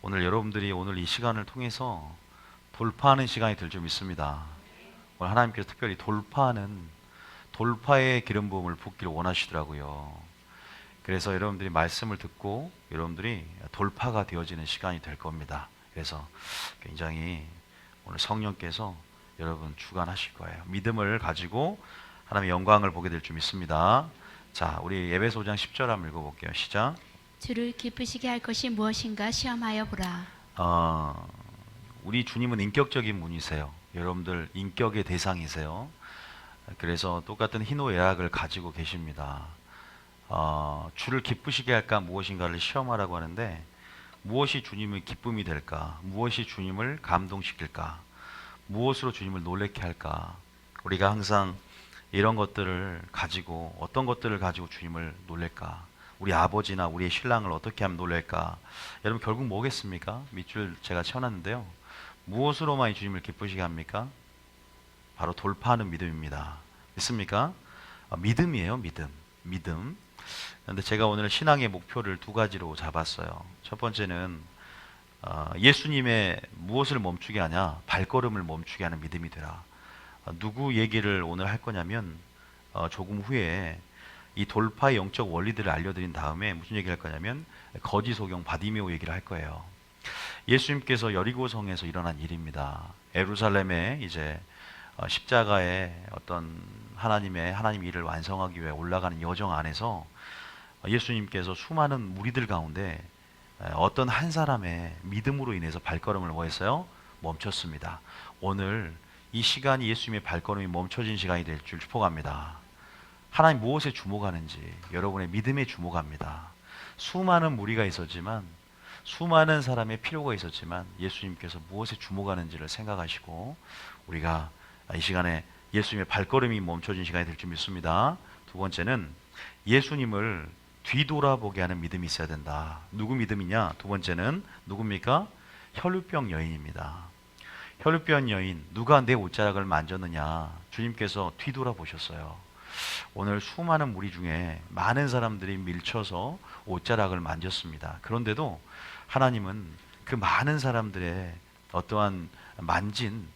오늘 여러분들이 오늘 이 시간을 통해서 돌파하는 시간이 될 줄 믿습니다. 오늘 하나님께서 특별히 돌파의 기름 부음을 붓기를 원하시더라고요. 그래서 여러분들이 말씀을 듣고 여러분들이 돌파가 되어지는 시간이 될 겁니다. 그래서 굉장히 오늘 성령께서 여러분 주관하실 거예요. 믿음을 가지고 하나님의 영광을 보게 될 줄 믿습니다. 자, 우리 에베소 5장 10절 한번 읽어볼게요. 시작. 주를 기쁘시게 할 것이 무엇인가 시험하여 보라. 우리 주님은 인격적인 분이세요. 여러분들 인격의 대상이세요. 그래서 똑같은 희노애락을 가지고 계십니다. 주를 기쁘시게 할까 무엇인가를 시험하라고 하는데, 무엇이 주님의 기쁨이 될까? 무엇이 주님을 감동시킬까? 무엇으로 주님을 놀라게 할까? 우리가 항상 이런 것들을 가지고, 어떤 것들을 가지고 주님을 놀랄까? 우리 아버지나 우리의 신랑을 어떻게 하면 놀랄까? 여러분 결국 뭐겠습니까? 밑줄 제가 채워놨는데요. 무엇으로만 주님을 기쁘시게 합니까? 바로 돌파하는 믿음입니다. 믿습니까? 믿음이에요. 믿음. 그런데 제가 오늘 신앙의 목표를 두 가지로 잡았어요. 첫 번째는 예수님의 무엇을 멈추게 하냐? 발걸음을 멈추게 하는 믿음이 되라. 누구 얘기를 오늘 할 거냐면 조금 후에 이 돌파의 영적 원리들을 알려드린 다음에 무슨 얘기를 할 거냐면 거지 소경 바디메오 얘기를 할 거예요. 예수님께서 여리고성에서 일어난 일입니다. 예루살렘에 이제 십자가의 어떤 하나님 일을 완성하기 위해 올라가는 여정 안에서 예수님께서 수많은 무리들 가운데 어떤 한 사람의 믿음으로 인해서 발걸음을 뭐 했어요? 멈췄습니다. 오늘 이 시간이 예수님의 발걸음이 멈춰진 시간이 될 줄 축복합니다. 하나님 무엇에 주목하는지 여러분의 믿음에 주목합니다. 수많은 무리가 있었지만, 수많은 사람의 필요가 있었지만 예수님께서 무엇에 주목하는지를 생각하시고 우리가 이 시간에 예수님의 발걸음이 멈춰진 시간이 될 줄 믿습니다. 두 번째는 예수님을 뒤돌아보게 하는 믿음이 있어야 된다. 누구 믿음이냐? 두 번째는 누굽니까? 혈루병 여인입니다. 혈루병 여인, 누가 내 옷자락을 만졌느냐? 주님께서 뒤돌아보셨어요. 오늘 수많은 무리 중에 많은 사람들이 밀쳐서 옷자락을 만졌습니다. 그런데도 하나님은 그 많은 사람들의 어떠한 만진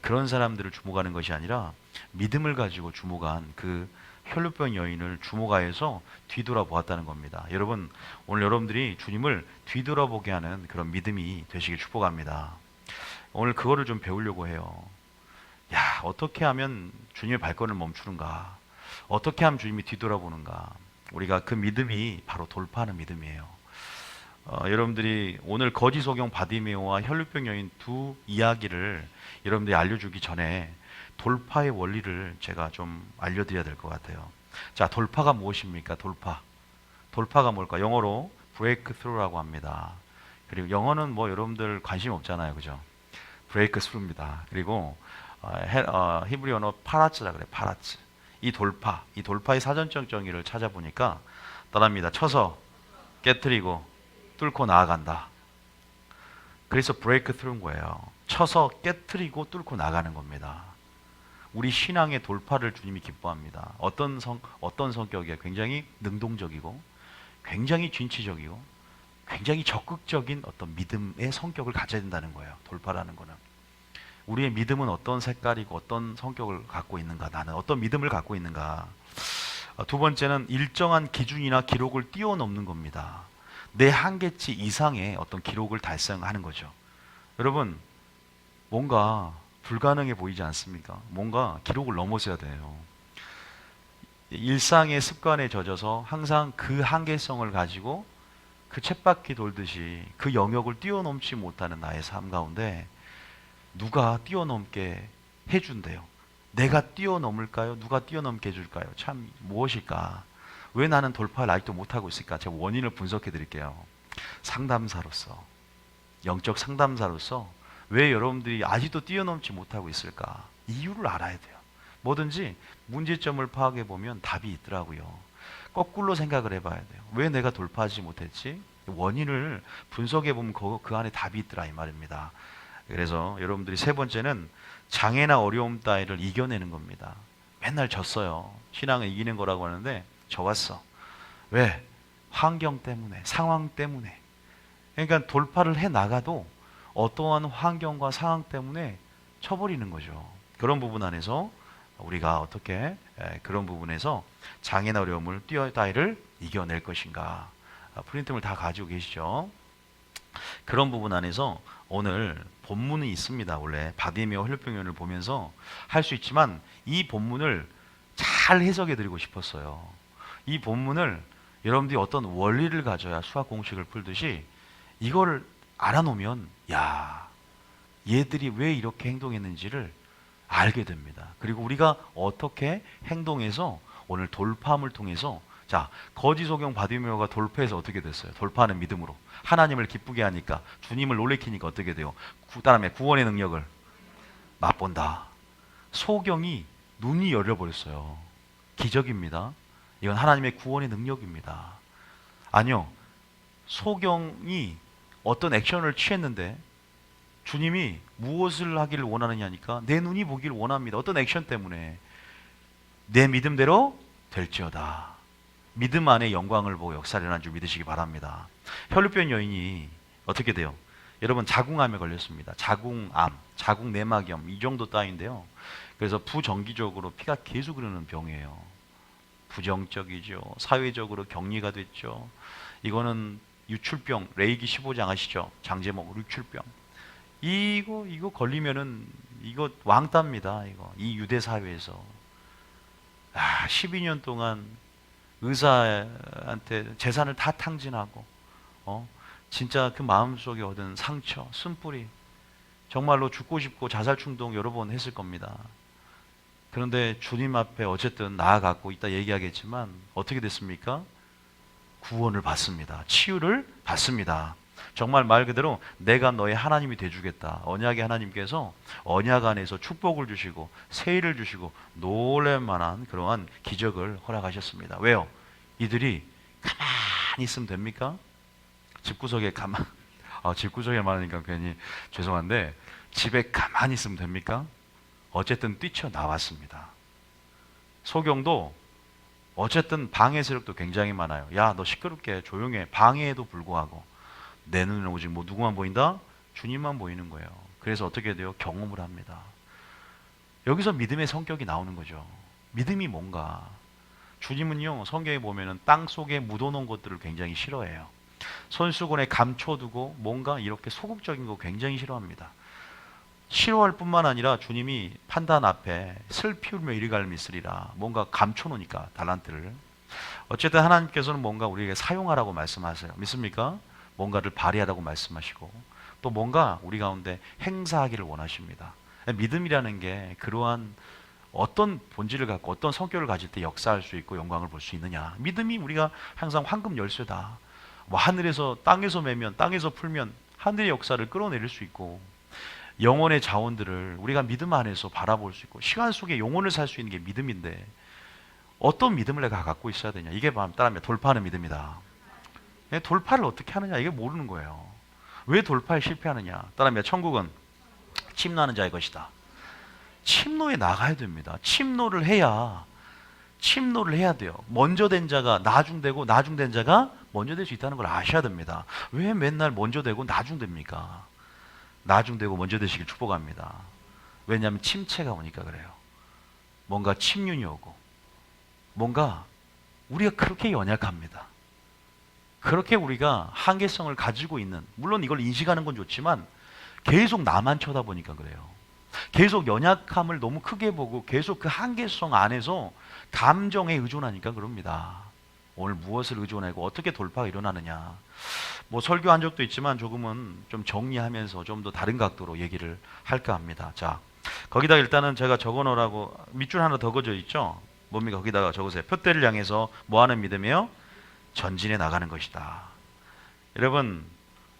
그런 사람들을 주목하는 것이 아니라 믿음을 가지고 주목한 그 혈루병 여인을 주목하여서 뒤돌아보았다는 겁니다. 여러분, 오늘 여러분들이 주님을 뒤돌아보게 하는 그런 믿음이 되시길 축복합니다. 오늘 그거를 좀 배우려고 해요. 야, 어떻게 하면 주님의 발걸음을 멈추는가? 어떻게 하면 주님이 뒤돌아보는가? 우리가 그 믿음이 바로 돌파하는 믿음이에요. 여러분들이 오늘 거지 소경 바디메오와 혈루병 여인 두 이야기를 여러분들이 알려주기 전에 돌파의 원리를 제가 좀 알려드려야 될 것 같아요. 자, 돌파가 무엇입니까? 돌파가 뭘까? 영어로 breakthrough라고 합니다. 그리고 영어는 뭐 여러분들 관심 없잖아요, 그죠? breakthrough입니다. 그리고 히브리 언어 파라츠라 그래, 파라츠. 이 돌파의 사전적 정의를 찾아보니까 따라합니다. 쳐서 깨트리고 뚫고 나아간다. 그래서 breakthrough인 거예요. 쳐서 깨트리고 뚫고 나가는 겁니다. 우리 신앙의 돌파를 주님이 기뻐합니다. 어떤 성격이에요? 굉장히 능동적이고 굉장히 진취적이고 굉장히 적극적인 어떤 믿음의 성격을 가져야 된다는 거예요. 돌파라는 거는. 우리의 믿음은 어떤 색깔이고 어떤 성격을 갖고 있는가, 나는 어떤 믿음을 갖고 있는가. 두 번째는 일정한 기준이나 기록을 뛰어넘는 겁니다. 내 한계치 이상의 어떤 기록을 달성하는 거죠. 여러분, 뭔가 불가능해 보이지 않습니까? 뭔가 기록을 넘어서야 돼요. 일상의 습관에 젖어서 항상 그 한계성을 가지고 그 쳇바퀴 돌듯이 그 영역을 뛰어넘지 못하는 나의 삶 가운데 누가 뛰어넘게 해준대요. 내가 뛰어넘을까요? 누가 뛰어넘게 해줄까요? 참 무엇일까? 왜 나는 돌파를 아직도 못하고 있을까? 제가 원인을 분석해 드릴게요. 상담사로서, 영적 상담사로서 왜 여러분들이 아직도 뛰어넘지 못하고 있을까? 이유를 알아야 돼요. 뭐든지 문제점을 파악해 보면 답이 있더라고요. 거꾸로 생각을 해봐야 돼요. 왜 내가 돌파하지 못했지? 원인을 분석해 보면 그 안에 답이 있더라 이 말입니다. 그래서 여러분들이 세 번째는 장애나 어려움 따위를 이겨내는 겁니다. 맨날 졌어요. 신앙을 이기는 거라고 하는데 져왔어. 왜? 환경 때문에, 상황 때문에. 그러니까 돌파를 해 나가도 어떠한 환경과 상황 때문에 쳐버리는 거죠. 그런 부분 안에서 우리가 어떻게 그런 부분에서 장애나 어려움을 뛰어다이를 이겨낼 것인가. 프린트물 다 가지고 계시죠. 그런 부분 안에서 오늘 본문이 있습니다. 원래 바디메어 혈류병연을 보면서 할 수 있지만 이 본문을 잘 해석해 드리고 싶었어요. 이 본문을 여러분들이 어떤 원리를 가져야 수학 공식을 풀듯이 이걸 알아놓으면 야, 얘들이 왜 이렇게 행동했는지를 알게 됩니다. 그리고 우리가 어떻게 행동해서 오늘 돌파함을 통해서 자, 거지 소경 바디메오가 돌파해서 어떻게 됐어요? 돌파하는 믿음으로 하나님을 기쁘게 하니까 주님을 놀래키니까 어떻게 돼요? 다음에 구원의 능력을 맛본다. 소경이 눈이 열려버렸어요. 기적입니다. 이건 하나님의 구원의 능력입니다. 아니요, 소경이 어떤 액션을 취했는데 주님이 무엇을 하기를 원하느냐니까 내 눈이 보기를 원합니다. 어떤 액션 때문에 내 믿음대로 될지어다. 믿음 안에 영광을 보고 역사를 일어난 줄 믿으시기 바랍니다. 혈류병 여인이 어떻게 돼요? 여러분 자궁암에 걸렸습니다. 자궁암, 자궁내막염 이 정도 따위인데요. 그래서 부정기적으로 피가 계속 흐르는 병이에요. 부정적이죠. 사회적으로 격리가 됐죠. 이거는 유출병, 레이기 15장 아시죠? 장제목 유출병. 이거 걸리면은 이거 왕따입니다. 이 유대 사회에서 12년 동안 의사한테 재산을 다 탕진하고 진짜 그 마음속에 얻은 상처, 쓴뿌리 정말로 죽고 싶고 자살 충동 여러 번 했을 겁니다. 그런데 주님 앞에 어쨌든 나아갔고 이따 얘기하겠지만 어떻게 됐습니까? 구원을 받습니다. 치유를 받습니다. 정말 말 그대로 내가 너의 하나님이 돼주겠다. 언약의 하나님께서 언약 안에서 축복을 주시고 세일을 주시고 놀랄만한 그러한 기적을 허락하셨습니다. 왜요? 이들이 가만히 있으면 됩니까? 집구석에 집구석에 말하니까 괜히 죄송한데 집에 가만히 있으면 됩니까? 어쨌든 뛰쳐나왔습니다. 소경도 어쨌든 방해 세력도 굉장히 많아요. 야, 너 시끄럽게 조용해. 방해에도 불구하고 내 눈에는 오직 누구만 보인다? 주님만 보이는 거예요. 그래서 어떻게 돼요? 경험을 합니다. 여기서 믿음의 성격이 나오는 거죠. 믿음이 뭔가? 주님은요, 성경에 보면은 땅 속에 묻어놓은 것들을 굉장히 싫어해요. 손수건에 감춰두고 뭔가 이렇게 소극적인 거 굉장히 싫어합니다. 싫어할 뿐만 아니라 주님이 판단 앞에 슬피 울며 이리 갈미쓰리라 뭔가 감춰놓으니까 달란트를 어쨌든 하나님께서는 뭔가 우리에게 사용하라고 말씀하세요. 믿습니까? 뭔가를 발휘하라고 말씀하시고 또 뭔가 우리 가운데 행사하기를 원하십니다. 믿음이라는 게 그러한 어떤 본질을 갖고 어떤 성격을 가질 때 역사할 수 있고 영광을 볼 수 있느냐. 믿음이 우리가 항상 황금 열쇠다. 뭐 하늘에서 땅에서 매면 땅에서 풀면 하늘의 역사를 끌어내릴 수 있고 영혼의 자원들을 우리가 믿음 안에서 바라볼 수 있고 시간 속에 영혼을 살 수 있는 게 믿음인데 어떤 믿음을 내가 갖고 있어야 되냐. 이게 따라하면 돌파하는 믿음이다. 돌파를 어떻게 하느냐 이게 모르는 거예요. 왜 돌파에 실패하느냐. 따라하면 천국은 침노하는 자의 것이다. 침노에 나가야 됩니다. 침노를 해야 돼요. 먼저 된 자가 나중되고 나중된 자가 먼저 될 수 있다는 걸 아셔야 됩니다. 왜 맨날 먼저 되고 나중됩니까? 나중되고 먼저 되시길 축복합니다. 왜냐하면 침체가 오니까 그래요. 뭔가 침륜이 오고 뭔가 우리가 그렇게 연약합니다. 그렇게 우리가 한계성을 가지고 있는 물론 이걸 인식하는 건 좋지만 계속 나만 쳐다보니까 그래요. 계속 연약함을 너무 크게 보고 계속 그 한계성 안에서 감정에 의존하니까 그럽니다. 오늘 무엇을 의존하고 어떻게 돌파가 일어나느냐. 뭐 설교한 적도 있지만 조금은 좀 정리하면서 좀 더 다른 각도로 얘기를 할까 합니다. 자, 거기다 일단은 제가 적어놓으라고 밑줄 하나 더 그어져 있죠. 뭡니까? 거기다가 적으세요. 표대를 향해서 뭐하는 믿음이에요? 전진해 나가는 것이다. 여러분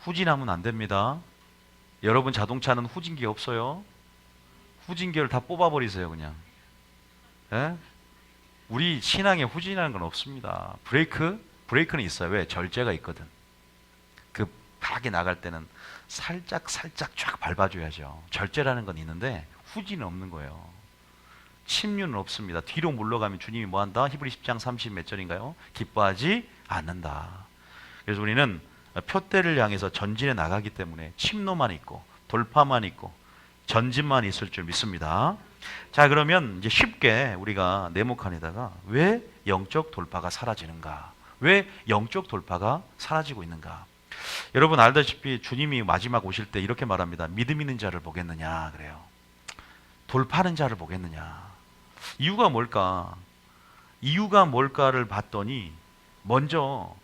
후진하면 안 됩니다. 여러분 자동차는 후진기 없어요. 후진기를 다 뽑아버리세요 그냥. 예? 우리 신앙에 후진이라는 건 없습니다. 브레이크는 있어요. 왜? 절제가 있거든. 급하게 나갈 때는 살짝 쫙 밟아줘야죠. 절제라는 건 있는데 후진은 없는 거예요. 침륜은 없습니다. 뒤로 물러가면 주님이 뭐한다? 히브리 10장 30 몇 절인가요? 기뻐하지 않는다. 그래서 우리는 표대를 향해서 전진해 나가기 때문에 침노만 있고 돌파만 있고 전진만 있을 줄 믿습니다. 자, 그러면 이제 쉽게 우리가 네모칸에다가 왜 영적 돌파가 사라지는가? 왜 영적 돌파가 사라지고 있는가? 여러분 알다시피 주님이 마지막 오실 때 이렇게 말합니다. 믿음 있는 자를 보겠느냐 그래요. 돌파하는 자를 보겠느냐. 이유가 뭘까? 이유가 뭘까를 봤더니 먼저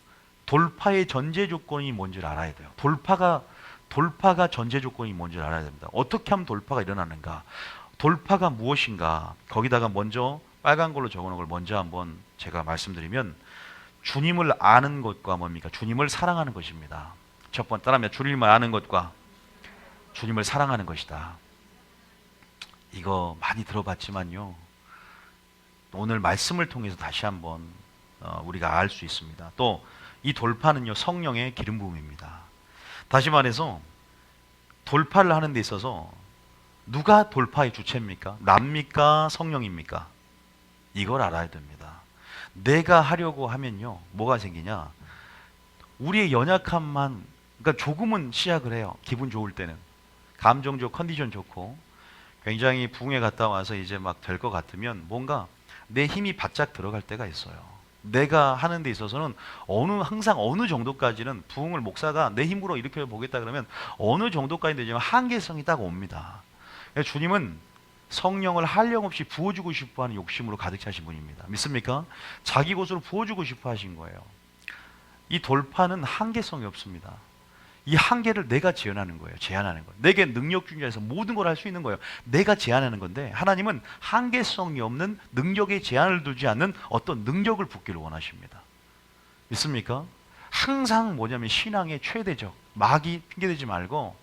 돌파의 전제 조건이 뭔지를 알아야 돼요. 돌파가 전제 조건이 뭔지를 알아야 됩니다. 어떻게 하면 돌파가 일어나는가? 돌파가 무엇인가? 거기다가 먼저 빨간 걸로 적어놓은 걸 먼저 한번 제가 말씀드리면 주님을 아는 것과 뭡니까? 주님을 사랑하는 것입니다. 첫 번째 따라하면 주님을 아는 것과 주님을 사랑하는 것이다. 이거 많이 들어봤지만요. 오늘 말씀을 통해서 다시 한번 우리가 알 수 있습니다. 또 이 돌파는요 성령의 기름 부음입니다. 다시 말해서 돌파를 하는 데 있어서 누가 돌파의 주체입니까? 납니까? 성령입니까? 이걸 알아야 됩니다. 내가 하려고 하면요 뭐가 생기냐? 우리의 연약함만 그러니까 조금은 시작을 해요. 기분 좋을 때는 감정적 컨디션 좋고 굉장히 부흥에 갔다 와서 이제 막 될 것 같으면 뭔가 내 힘이 바짝 들어갈 때가 있어요. 내가 하는 데 있어서는 항상 어느 정도까지는 부흥을 목사가 내 힘으로 일으켜 보겠다 그러면 어느 정도까지 되지만 한계성이 딱 옵니다. 주님은 성령을 한량없이 부어주고 싶어하는 욕심으로 가득 차신 분입니다. 믿습니까? 자기 것으로 부어주고 싶어 하신 거예요. 이 돌파는 한계성이 없습니다. 이 한계를 내가 제한하는 거예요. 제한하는 거예요. 내게 능력 주인 자에서 모든 걸 할 수 있는 거예요. 내가 제한하는 건데 하나님은 한계성이 없는 능력에 제한을 두지 않는 어떤 능력을 붓기를 원하십니다. 믿습니까? 항상 뭐냐면 신앙의 최대적 마귀 핑계대지 말고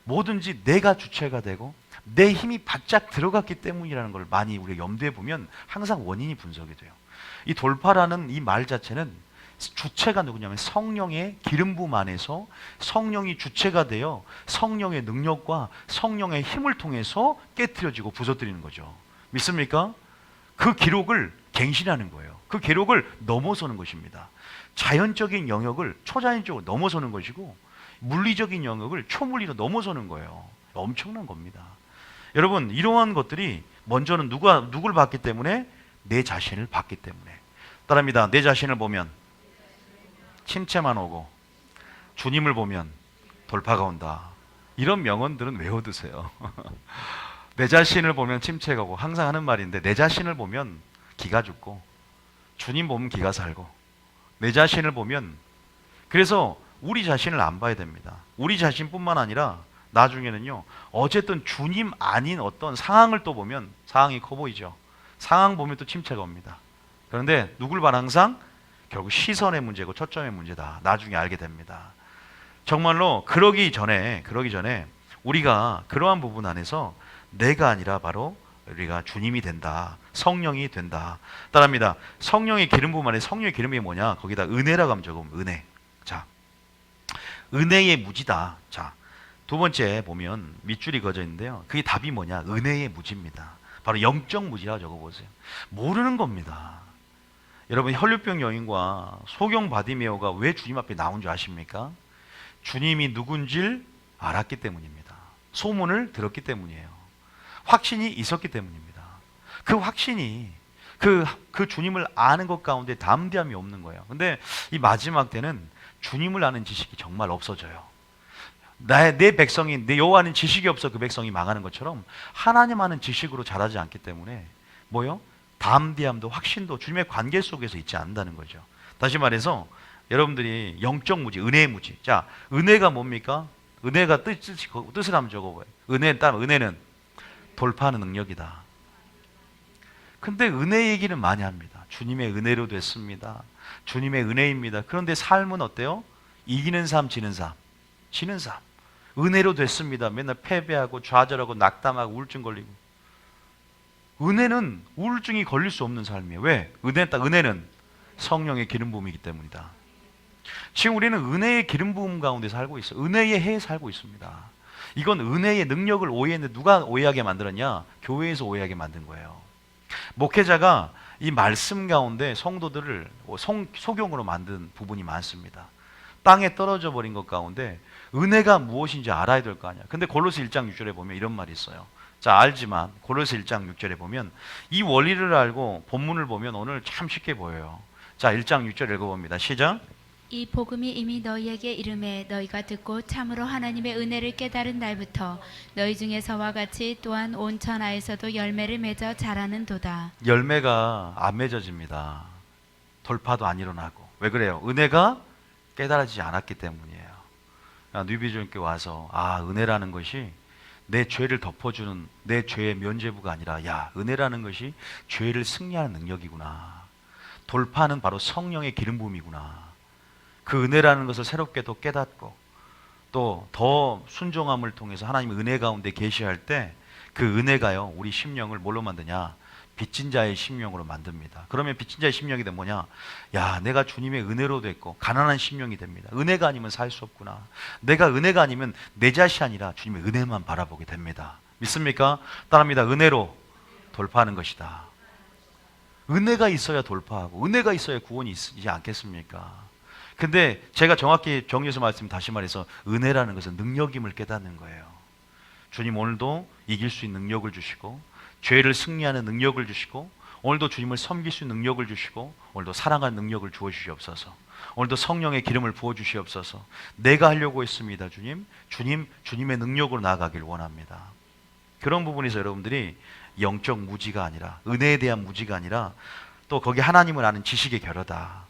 뭐든지 내가 주체가 되고 내 힘이 바짝 들어갔기 때문이라는 걸 많이 우리가 염두에 보면 항상 원인이 분석이 돼요. 이 돌파라는 이 말 자체는 주체가 누구냐면 성령의 기름 부음 안에서 성령이 주체가 되어 성령의 능력과 성령의 힘을 통해서 깨트려지고 부서뜨리는 거죠. 믿습니까? 그 기록을 갱신하는 거예요. 그 기록을 넘어서는 것입니다. 자연적인 영역을 초자연적으로 넘어서는 것이고 물리적인 영역을 초물리로 넘어서는 거예요. 엄청난 겁니다. 여러분 이러한 것들이 먼저는 누굴 봤기 때문에? 내 자신을 봤기 때문에. 따라합니다. 내 자신을 보면 침체만 오고 주님을 보면 돌파가 온다. 이런 명언들은 외워두세요. 내 자신을 보면 침체가 오고 항상 하는 말인데 내 자신을 보면 기가 죽고 주님 보면 기가 살고 내 자신을 보면 그래서 우리 자신을 안 봐야 됩니다. 우리 자신뿐만 아니라 나중에는요 어쨌든 주님 아닌 어떤 상황을 또 보면 상황이 커 보이죠. 상황 보면 또 침체가 옵니다. 그런데 누굴 봐 항상? 결국 시선의 문제고 초점의 문제다. 나중에 알게 됩니다. 정말로 그러기 전에 우리가 그러한 부분 안에서 내가 아니라 바로 우리가 주님이 된다. 성령이 된다. 따라합니다. 성령의 기름 부음 안에 성령의 기름이 뭐냐? 거기다 은혜라고 하면 적으면 은혜. 자, 은혜의 무지다. 자, 두 번째 보면 밑줄이 그어져 있는데요. 그게 답이 뭐냐? 은혜의 무지입니다. 바로 영적 무지라고 적어보세요. 모르는 겁니다. 여러분 혈류병 여인과 소경 바디메오가 왜 주님 앞에 나온 줄 아십니까? 주님이 누군지를 알았기 때문입니다. 소문을 들었기 때문이에요. 확신이 있었기 때문입니다. 그 확신이 그 주님을 아는 것 가운데 담대함이 없는 거예요. 근데 이 마지막 때는 주님을 아는 지식이 정말 없어져요. 내 백성이 내 여호와 아는 지식이 없어 그 백성이 망하는 것처럼 하나님 아는 지식으로 자라지 않기 때문에 뭐요? 담대함도 확신도 주님의 관계 속에서 있지 않는다는 거죠. 다시 말해서 여러분들이 영적 무지, 은혜의 무지. 자, 은혜가 뭡니까? 은혜가 뜻을 한번 적어봐요. 은혜는 돌파하는 능력이다. 근데 은혜 얘기는 많이 합니다. 주님의 은혜로 됐습니다. 주님의 은혜입니다. 그런데 삶은 어때요? 이기는 삶, 지는 삶. 지는 삶. 은혜로 됐습니다. 맨날 패배하고 좌절하고 낙담하고 우울증 걸리고. 은혜는 우울증이 걸릴 수 없는 삶이에요. 왜? 은혜는 성령의 기름 부음이기 때문이다. 지금 우리는 은혜의 기름 부음 가운데 살고 있어요. 은혜의 해에 살고 있습니다. 이건 은혜의 능력을 오해했는데 누가 오해하게 만들었냐? 교회에서 오해하게 만든 거예요. 목회자가 이 말씀 가운데 성도들을 소경으로 만든 부분이 많습니다. 땅에 떨어져 버린 것 가운데 은혜가 무엇인지 알아야 될 거 아니야. 근데 골로새 1장 6절에 보면 이런 말이 있어요. 자, 알지만 골로새 1장 6절에 보면 이 원리를 알고 본문을 보면 오늘 참 쉽게 보여요. 자, 1장 6절 읽어봅니다. 시작. 이 복음이 이미 너희에게 이름에 너희가 듣고 참으로 하나님의 은혜를 깨달은 날부터 너희 중에서와 같이 또한 온 천하에서도 열매를 맺어 자라는도다. 열매가 안 맺어집니다. 돌파도 안 일어나고. 왜 그래요? 은혜가 깨달아지지 않았기 때문이에요. 뉴비전교회 와서 은혜라는 것이 내 죄를 덮어주는 내 죄의 면죄부가 아니라 은혜라는 것이 죄를 승리하는 능력이구나. 돌파는 바로 성령의 기름 부음이구나. 그 은혜라는 것을 새롭게 또 깨닫고 또 더 순종함을 통해서 하나님의 은혜 가운데 계시할 때 그 은혜가요 우리 심령을 뭘로 만드냐? 빚진 자의 심령으로 만듭니다. 그러면 빚진 자의 심령이 되면 뭐냐? 내가 주님의 은혜로 됐고 가난한 심령이 됩니다. 은혜가 아니면 살 수 없구나. 내가 은혜가 아니면 내 자신이 아니라 주님의 은혜만 바라보게 됩니다. 믿습니까? 따라합니다. 은혜로 돌파하는 것이다. 은혜가 있어야 돌파하고 은혜가 있어야 구원이 있지 않겠습니까? 근데 제가 정확히 정리해서 다시 말해서 은혜라는 것은 능력임을 깨닫는 거예요. 주님 오늘도 이길 수 있는 능력을 주시고 죄를 승리하는 능력을 주시고 오늘도 주님을 섬길 수 있는 능력을 주시고 오늘도 사랑하는 능력을 주어 주시옵소서. 오늘도 성령의 기름을 부어 주시옵소서. 내가 하려고 했습니다. 주님의 능력으로 나아가길 원합니다. 그런 부분에서 여러분들이 영적 무지가 아니라 은혜에 대한 무지가 아니라 또 거기 하나님을 아는 지식의 결여다.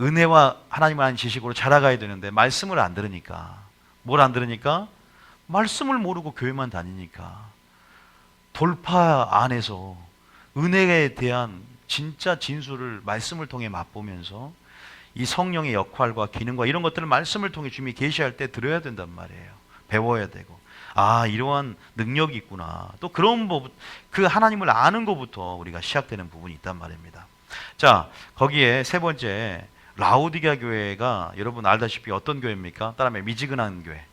은혜와 하나님을 아는 지식으로 자라가야 되는데 말씀을 안 들으니까 뭘 안 들으니까? 말씀을 모르고 교회만 다니니까 돌파 안에서 은혜에 대한 진짜 진수를 말씀을 통해 맛보면서 이 성령의 역할과 기능과 이런 것들을 말씀을 통해 주님이 계시할 때 들어야 된단 말이에요. 배워야 되고 이러한 능력이 있구나. 또 그런 그 하나님을 아는 것부터 우리가 시작되는 부분이 있단 말입니다. 자, 거기에 세 번째 라오디게아 교회가 여러분 알다시피 어떤 교회입니까? 따라하면 미지근한 교회.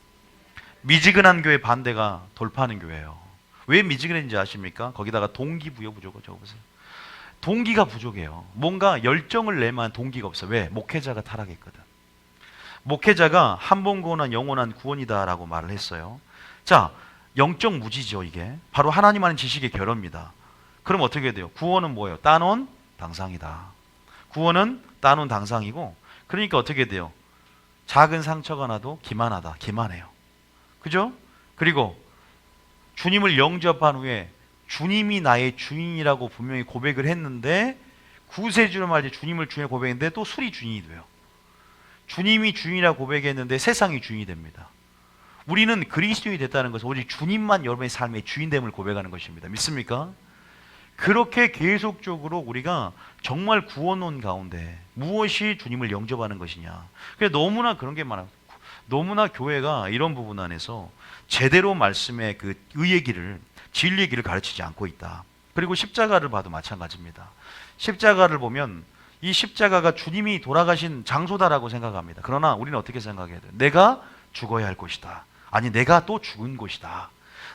미지근한 교회 반대가 돌파하는 교회예요. 왜 미지근한지 아십니까? 거기다가 동기부여 부족을 적어보세요. 동기가 부족해요. 뭔가 열정을 낼 만한 동기가 없어. 왜? 목회자가 타락했거든. 목회자가 한 번 구원한 영원한 구원이다라고 말을 했어요. 자, 영적 무지죠 이게. 바로 하나님 아는 지식의 결여입니다. 그럼 어떻게 돼요? 구원은 뭐예요? 따놓은 당상이다. 구원은 따놓은 당상이고 그러니까 어떻게 돼요? 작은 상처가 나도 기만하다. 기만해요. 그죠? 그리고 주님을 영접한 후에 주님이 나의 주인이라고 분명히 고백을 했는데 구세주로 말이지 주님을 주인으로 고백했는데 또 술이 주인이 돼요. 주님이 주인이라고 고백했는데 세상이 주인이 됩니다. 우리는 그리스도인이 됐다는 것은 오직 주님만 여러분의 삶의 주인됨을 고백하는 것입니다. 믿습니까? 그렇게 계속적으로 우리가 정말 구원론 가운데 무엇이 주님을 영접하는 것이냐. 너무나 그런 게 많아요. 너무나 교회가 이런 부분 안에서 제대로 말씀의 그 의의 길을 진리의 길을 가르치지 않고 있다. 그리고 십자가를 봐도 마찬가지입니다. 십자가를 보면 이 십자가가 주님이 돌아가신 장소다라고 생각합니다. 그러나 우리는 어떻게 생각해야 돼요? 내가 죽어야 할 곳이다. 아니 내가 또 죽은 곳이다.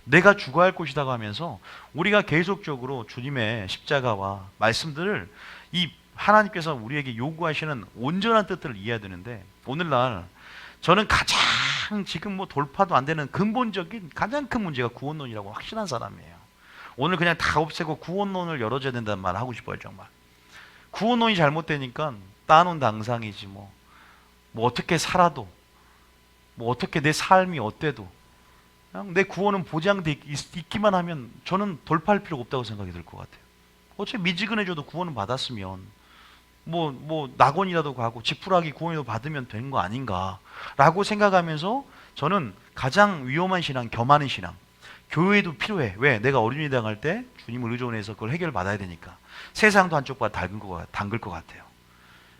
내가 죽어야 할 곳이라고 하면서 우리가 계속적으로 주님의 십자가와 말씀들을 이 하나님께서 우리에게 요구하시는 온전한 뜻들을 이해해야 되는데 오늘날 저는 가장 지금 돌파도 안 되는 근본적인 가장 큰 문제가 구원론이라고 확신한 사람이에요. 오늘 그냥 다 없애고 구원론을 열어줘야 된다는 말을 하고 싶어요. 정말 구원론이 잘못되니까 따놓은 당상이지 뭐 어떻게 살아도 뭐 어떻게 내 삶이 어때도 그냥 내 구원은 보장돼 있기만 하면 저는 돌파할 필요가 없다고 생각이 들 것 같아요. 어차피 미지근해져도 구원은 받았으면 뭐 낙원이라도 가고 지푸라기 구원이라도 받으면 되는 거 아닌가라고 생각하면서 저는 가장 위험한 신앙, 겸하는 신앙. 교회도 필요해. 왜? 내가 어린이 당할 때 주님을 의존해서 그걸 해결받아야 되니까. 세상도 한쪽 발 담글 것 같아요.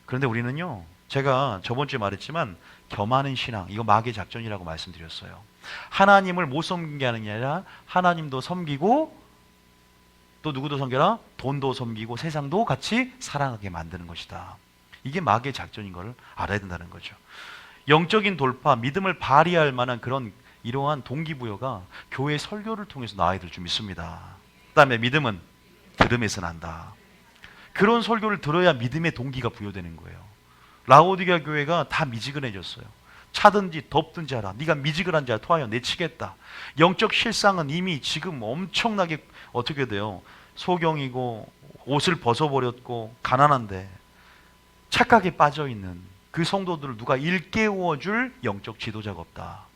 그런데 우리는요, 제가 저번 주에 말했지만 겸하는 신앙, 이거 마귀의 작전이라고 말씀드렸어요. 하나님을 못 섬기게 하는 게 아니라 하나님도 섬기고 또 누구도 섬겨라? 돈도 섬기고 세상도 같이 사랑하게 만드는 것이다. 이게 마귀의 작전인 걸 알아야 된다는 거죠. 영적인 돌파, 믿음을 발휘할 만한 그런 이러한 동기부여가 교회 설교를 통해서 나와야 될 줄 믿습니다. 그 다음에 믿음은 들음에서 난다. 그런 설교를 들어야 믿음의 동기가 부여되는 거예요. 라오디게아 교회가 다 미지근해졌어요. 차든지 덥든지 하라. 네가 미지근한 자를 토하여 내치겠다. 영적 실상은 이미 지금 엄청나게 어떻게 돼요? 소경이고 옷을 벗어버렸고 가난한데 착각에 빠져있는 그 성도들을 누가 일깨워줄 영적 지도자가 없다.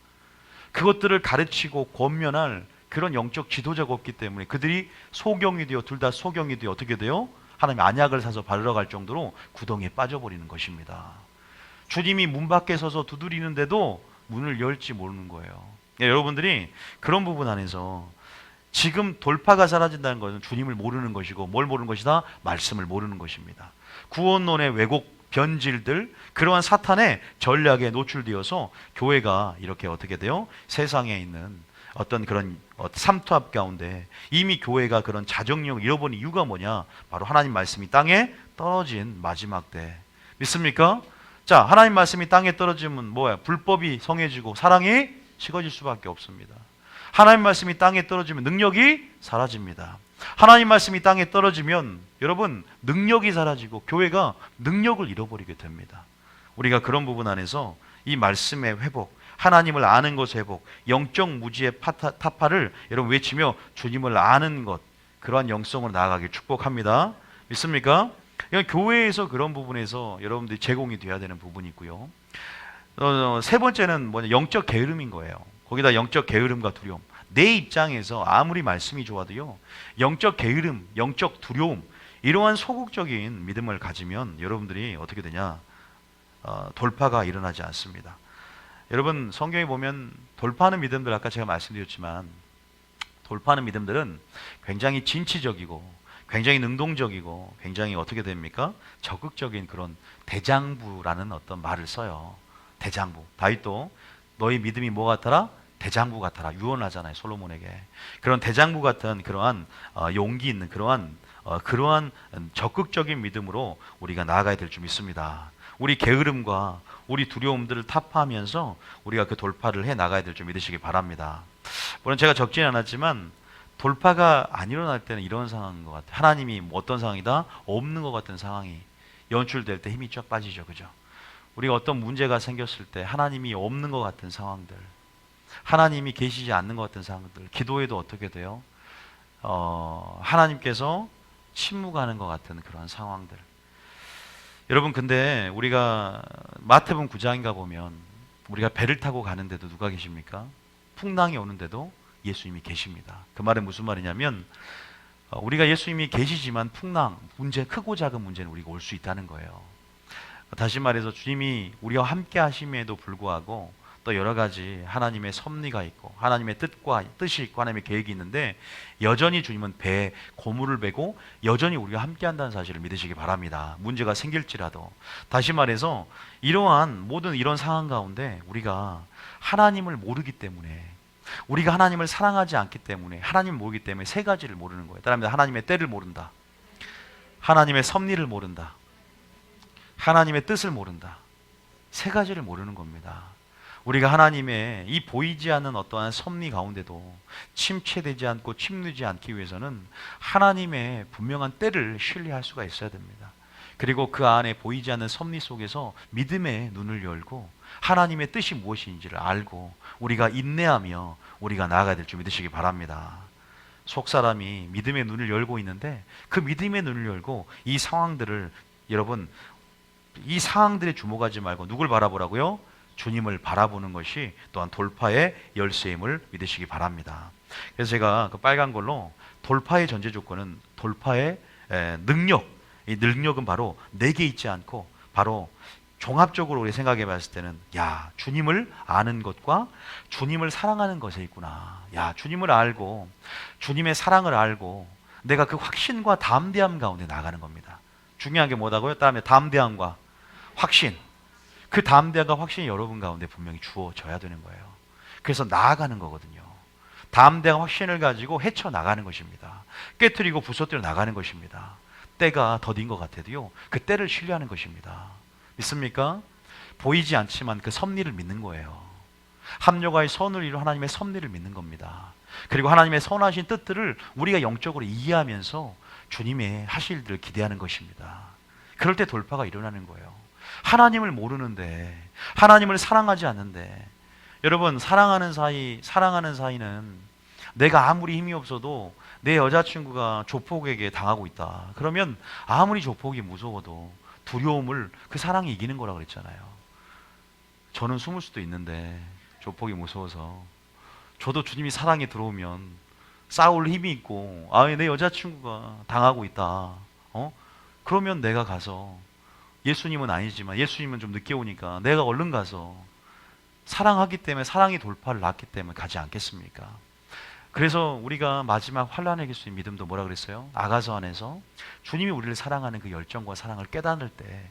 그것들을 가르치고 권면할 그런 영적 지도자가 없기 때문에 그들이 소경이 되어 둘 다 소경이 되어 어떻게 돼요? 하나님 안약을 사서 바르러 갈 정도로 구덩이에 빠져버리는 것입니다. 주님이 문 밖에 서서 두드리는데도 문을 열지 모르는 거예요. 여러분들이 그런 부분 안에서 지금 돌파가 사라진다는 것은 주님을 모르는 것이고 뭘 모르는 것이다? 말씀을 모르는 것입니다. 구원론의 왜곡 변질들, 그러한 사탄의 전략에 노출되어서 교회가 이렇게 어떻게 돼요? 세상에 있는 어떤 그런 삼투압 가운데 이미 교회가 그런 자정력을 잃어버린 이유가 뭐냐? 바로 하나님 말씀이 땅에 떨어진 마지막 때. 믿습니까? 자, 하나님 말씀이 땅에 떨어지면 뭐야? 불법이 성해지고 사랑이 식어질 수밖에 없습니다. 하나님 말씀이 땅에 떨어지면 능력이 사라집니다. 하나님 말씀이 땅에 떨어지면 여러분 능력이 사라지고 교회가 능력을 잃어버리게 됩니다. 우리가 그런 부분 안에서 이 말씀의 회복, 하나님을 아는 것의 회복, 영적 무지의 타파를 여러분 외치며 주님을 아는 것, 그러한 영성으로 나아가길 축복합니다. 믿습니까? 교회에서 그런 부분에서 여러분들이 제공이 돼야 되는 부분이 있고요. 세 번째는 뭐냐? 영적 게으름인 거예요. 거기다 영적 게으름과 두려움. 내 입장에서 아무리 말씀이 좋아도요, 영적 게으름, 영적 두려움, 이러한 소극적인 믿음을 가지면 여러분들이 어떻게 되냐? 돌파가 일어나지 않습니다. 여러분 성경에 보면 돌파하는 믿음들, 아까 제가 말씀드렸지만 돌파하는 믿음들은 굉장히 진취적이고 굉장히 능동적이고 굉장히 어떻게 됩니까? 적극적인 그런 대장부라는 어떤 말을 써요. 대장부. 다윗도 너희 믿음이 뭐 같아라? 대장부 같아라. 유언하잖아요, 솔로몬에게. 그런 대장부 같은 그러한 용기 있는 그러한 적극적인 믿음으로 우리가 나아가야 될 줄 믿습니다. 우리 게으름과 우리 두려움들을 타파하면서 우리가 그 돌파를 해 나가야 될 줄 믿으시기 바랍니다. 물론 제가 적지는 않았지만 돌파가 안 일어날 때는 이런 상황인 것 같아요. 하나님이 어떤 상황이다? 없는 것 같은 상황이 연출될 때 힘이 쫙 빠지죠. 그죠? 우리가 어떤 문제가 생겼을 때 하나님이 없는 것 같은 상황들, 하나님이 계시지 않는 것 같은 상황들, 기도에도 어떻게 돼요? 하나님께서 침묵하는 것 같은 그런 상황들. 여러분 근데 우리가 마태복음 9장인가 보면 우리가 배를 타고 가는데도 누가 계십니까? 풍랑이 오는데도 예수님이 계십니다. 그 말은 무슨 말이냐면 우리가 예수님이 계시지만 풍랑, 문제, 크고 작은 문제는 우리가 올 수 있다는 거예요. 다시 말해서 주님이 우리와 함께 하심에도 불구하고 또 여러 가지 하나님의 섭리가 있고 하나님의 뜻이 있고 하나님의 계획이 있는데 여전히 주님은 배에 고무를 베고 여전히 우리가 함께 한다는 사실을 믿으시기 바랍니다. 문제가 생길지라도. 다시 말해서 이러한 모든 이런 상황 가운데 우리가 하나님을 모르기 때문에, 우리가 하나님을 사랑하지 않기 때문에, 하나님을 모르기 때문에 세 가지를 모르는 거예요. 따라합니다. 하나님의 때를 모른다, 하나님의 섭리를 모른다, 하나님의 뜻을 모른다. 세 가지를 모르는 겁니다. 우리가 하나님의 이 보이지 않는 어떠한 섭리 가운데도 침체되지 않고 침누지 않기 위해서는 하나님의 분명한 때를 신뢰할 수가 있어야 됩니다. 그리고 그 안에 보이지 않는 섭리 속에서 믿음의 눈을 열고 하나님의 뜻이 무엇인지를 알고 우리가 인내하며 우리가 나아가야 될 줄 믿으시기 바랍니다. 속사람이 믿음의 눈을 열고 있는데 그 믿음의 눈을 열고 이 상황들을, 여러분 이 상황들에 주목하지 말고 누굴 바라보라고요? 주님을 바라보는 것이 또한 돌파의 열쇠임을 믿으시기 바랍니다. 그래서 제가 그 빨간 걸로 돌파의 전제 조건은 돌파의 능력, 이 능력은 바로 내게 있지 않고 바로 종합적으로 우리 생각해 봤을 때는 야, 주님을 아는 것과 주님을 사랑하는 것에 있구나. 야, 주님을 알고 주님의 사랑을 알고 내가 그 확신과 담대함 가운데 나가는 겁니다. 중요한 게 뭐다고요? 다음에 담대함과 확신. 그 담대함과 확신이 여러분 가운데 분명히 주어져야 되는 거예요. 그래서 나아가는 거거든요. 담대함과 확신을 가지고 헤쳐나가는 것입니다. 깨트리고 부서뜨려 나가는 것입니다. 때가 더딘 것 같아도요, 그 때를 신뢰하는 것입니다. 믿습니까? 보이지 않지만 그 섭리를 믿는 거예요. 합력하여 선을 이루 하나님의 섭리를 믿는 겁니다. 그리고 하나님의 선하신 뜻들을 우리가 영적으로 이해하면서 주님의 하실 일을 기대하는 것입니다. 그럴 때 돌파가 일어나는 거예요. 하나님을 모르는데, 하나님을 사랑하지 않는데. 여러분, 사랑하는 사이는 내가 아무리 힘이 없어도 내 여자친구가 조폭에게 당하고 있다. 그러면 아무리 조폭이 무서워도 두려움을 그 사랑이 이기는 거라 그랬잖아요. 저는 숨을 수도 있는데 조폭이 무서워서. 저도 주님이 사랑에 들어오면 싸울 힘이 있고, 내 여자친구가 당하고 있다. 그러면 내가 가서, 예수님은 아니지만 예수님은 좀 늦게 오니까 내가 얼른 가서, 사랑하기 때문에, 사랑의 돌파를 낳기 때문에 가지 않겠습니까? 그래서 우리가 마지막 환난의 기수의 믿음도 뭐라 그랬어요? 아가서 안에서 주님이 우리를 사랑하는 그 열정과 사랑을 깨달을 때,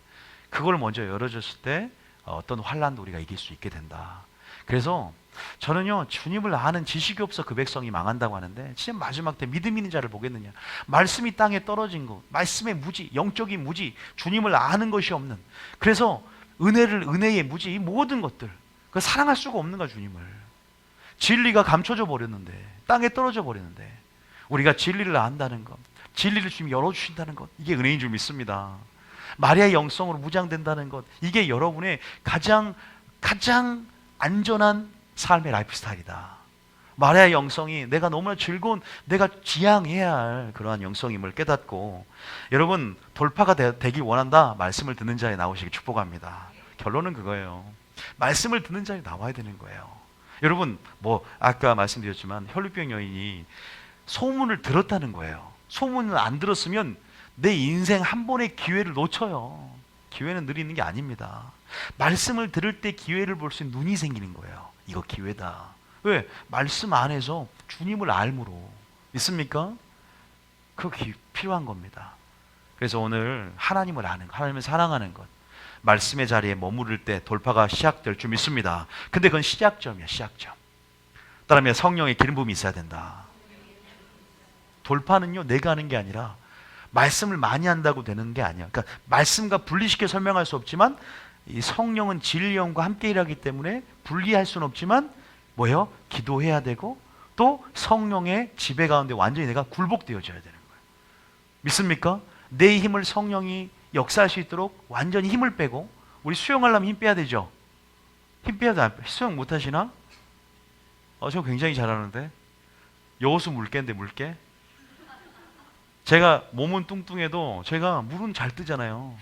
그걸 먼저 열어줬을 때 어떤 환난도 우리가 이길 수 있게 된다. 그래서 저는요, 주님을 아는 지식이 없어 그 백성이 망한다고 하는데, 진짜 마지막 때 믿음 있는 자를 보겠느냐. 말씀이 땅에 떨어진 것, 말씀의 무지, 영적인 무지, 주님을 아는 것이 없는, 그래서 은혜의 무지, 이 모든 것들, 그 사랑할 수가 없는 거야. 주님을, 진리가 감춰져 버렸는데, 땅에 떨어져 버렸는데, 우리가 진리를 안다는 것, 진리를 주님이 열어주신다는 것, 이게 은혜인 줄 믿습니다. 마리아의 영성으로 무장된다는 것, 이게 여러분의 가장 안전한 삶의 라이프 스타일이다. 마리아의 영성이 내가 너무나 즐거운, 내가 지향해야 할 그러한 영성임을 깨닫고, 여러분, 돌파가 되기 원한다. 말씀을 듣는 자에 나오시길 축복합니다. 결론은 그거예요. 말씀을 듣는 자에 나와야 되는 거예요. 여러분, 아까 말씀드렸지만 혈루병 여인이 소문을 들었다는 거예요. 소문을 안 들었으면 내 인생 한 번의 기회를 놓쳐요. 기회는 늘 있는 게 아닙니다. 말씀을 들을 때 기회를 볼 수 있는 눈이 생기는 거예요. 이거 기회다. 왜? 말씀 안에서 주님을 알므로. 믿습니까? 그게 필요한 겁니다. 그래서 오늘 하나님을 아는 것, 하나님을 사랑하는 것, 말씀의 자리에 머무를 때 돌파가 시작될 줄 믿습니다. 근데 그건 시작점이야. 시작점. 따라면 성령의 기름 부음이 있어야 된다. 돌파는요, 내가 하는 게 아니라 말씀을 많이 한다고 되는 게 아니야. 그러니까 말씀과 분리시켜 설명할 수 없지만, 이 성령은 진리영과 함께 일하기 때문에 분리할 수는 없지만, 뭐예요? 기도해야 되고, 또 성령의 지배 가운데 완전히 내가 굴복되어져야 되는 거예요. 믿습니까? 내 힘을 성령이 역사할 수 있도록 완전히 힘을 빼고, 우리 수영하려면 힘 빼야 되죠. 힘 빼야 돼. 수영 못 하시나? 저 굉장히 잘하는데. 여호수 물개인데, 물개. 제가 몸은 뚱뚱해도 제가 물은 잘 뜨잖아요.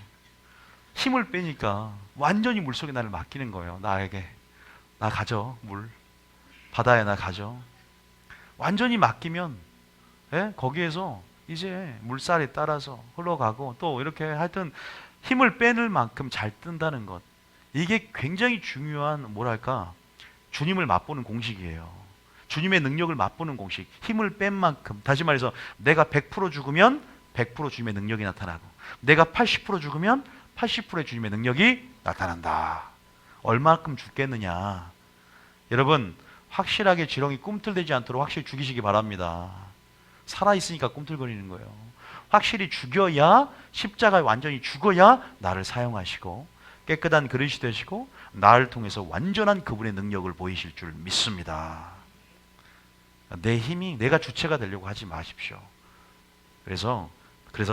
힘을 빼니까 완전히 물속에 나를 맡기는 거예요. 나에게. 나 가져, 물. 바다에 나 가져. 완전히 맡기면, 거기에서 이제 물살에 따라서 흘러가고, 또 이렇게 하여튼 힘을 빼는 만큼 잘 뜬다는 것, 이게 굉장히 중요한, 주님을 맛보는 공식이에요. 주님의 능력을 맛보는 공식. 힘을 뺀 만큼, 다시 말해서 내가 100% 죽으면 100% 주님의 능력이 나타나고, 내가 80% 죽으면 80%의 주님의 능력이 나타난다. 얼마큼 죽겠느냐. 여러분, 확실하게 지렁이 꿈틀대지 않도록 확실히 죽이시기 바랍니다. 살아있으니까 꿈틀거리는 거예요. 확실히 죽여야, 십자가에 완전히 죽어야 나를 사용하시고 깨끗한 그릇이 되시고 나를 통해서 완전한 그분의 능력을 보이실 줄 믿습니다. 내 힘이, 내가 주체가 되려고 하지 마십시오. 그래서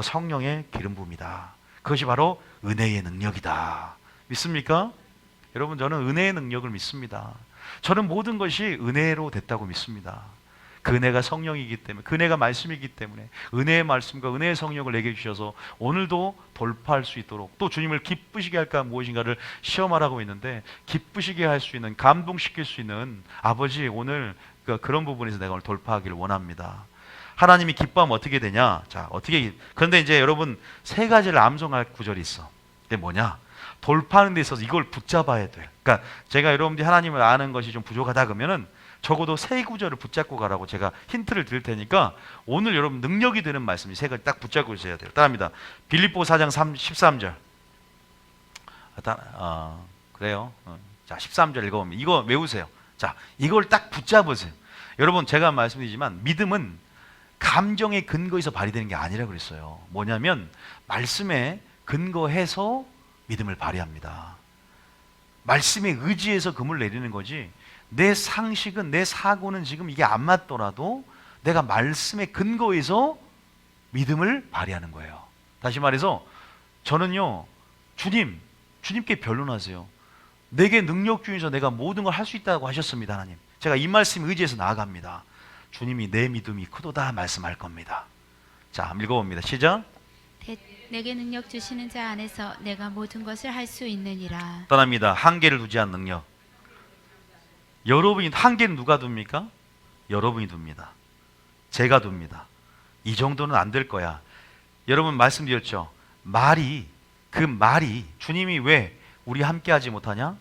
성령의 기름 부음이다. 그것이 바로 은혜의 능력이다. 믿습니까? 여러분, 저는 은혜의 능력을 믿습니다. 저는 모든 것이 은혜로 됐다고 믿습니다. 그 은혜가 성령이기 때문에, 그 은혜가 말씀이기 때문에, 은혜의 말씀과 은혜의 성령을 내게 주셔서 오늘도 돌파할 수 있도록, 또 주님을 기쁘시게 할까 무엇인가를 시험하라고 있는데, 기쁘시게 할 수 있는, 감동시킬 수 있는 아버지, 오늘 그런 부분에서 내가 오늘 돌파하기를 원합니다. 하나님이 기뻐하면 어떻게 되냐? 자, 그런데 이제 여러분, 세 가지를 암송할 구절이 있어. 그게 뭐냐? 돌파하는 데 있어서 이걸 붙잡아야 돼. 그러니까 제가 여러분들이 하나님을 아는 것이 좀 부족하다 그러면은 적어도 세 구절을 붙잡고 가라고 제가 힌트를 드릴 테니까, 오늘 여러분 능력이 되는 말씀이 세 가지 딱 붙잡고 있어야 돼요. 따라합니다. 빌립보서 4장 13절. 그래요. 자, 13절 읽어보면 이거 외우세요. 자, 이걸 딱 붙잡으세요. 여러분, 제가 말씀드리지만 믿음은 감정의 근거에서 발휘되는 게 아니라 그랬어요. 뭐냐면 말씀에 근거해서 믿음을 발휘합니다. 말씀에 의지해서 금을 내리는 거지, 내 상식은, 내 사고는 지금 이게 안 맞더라도 내가 말씀에 근거해서 믿음을 발휘하는 거예요. 다시 말해서 저는요, 주님, 주님께 변론하세요. 내게 능력 중에서 내가 모든 걸 할 수 있다고 하셨습니다. 하나님, 제가 이 말씀 의지해서 나아갑니다. 주님이 내 믿음이 크도다 말씀할 겁니다. 자, 읽어봅니다. 시작. 내게 능력 주시는 자 안에서 내가 모든 것을 할 수 있느니라. 떠납니다. 한계를 두지 않는 능력. 여러분이, 한계는 누가 둡니까? 여러분이 둡니다. 제가 둡니다. 이 정도는 안 될 거야. 여러분 말씀드렸죠. 그 말이 주님이 왜 우리 함께 하지 못하냐?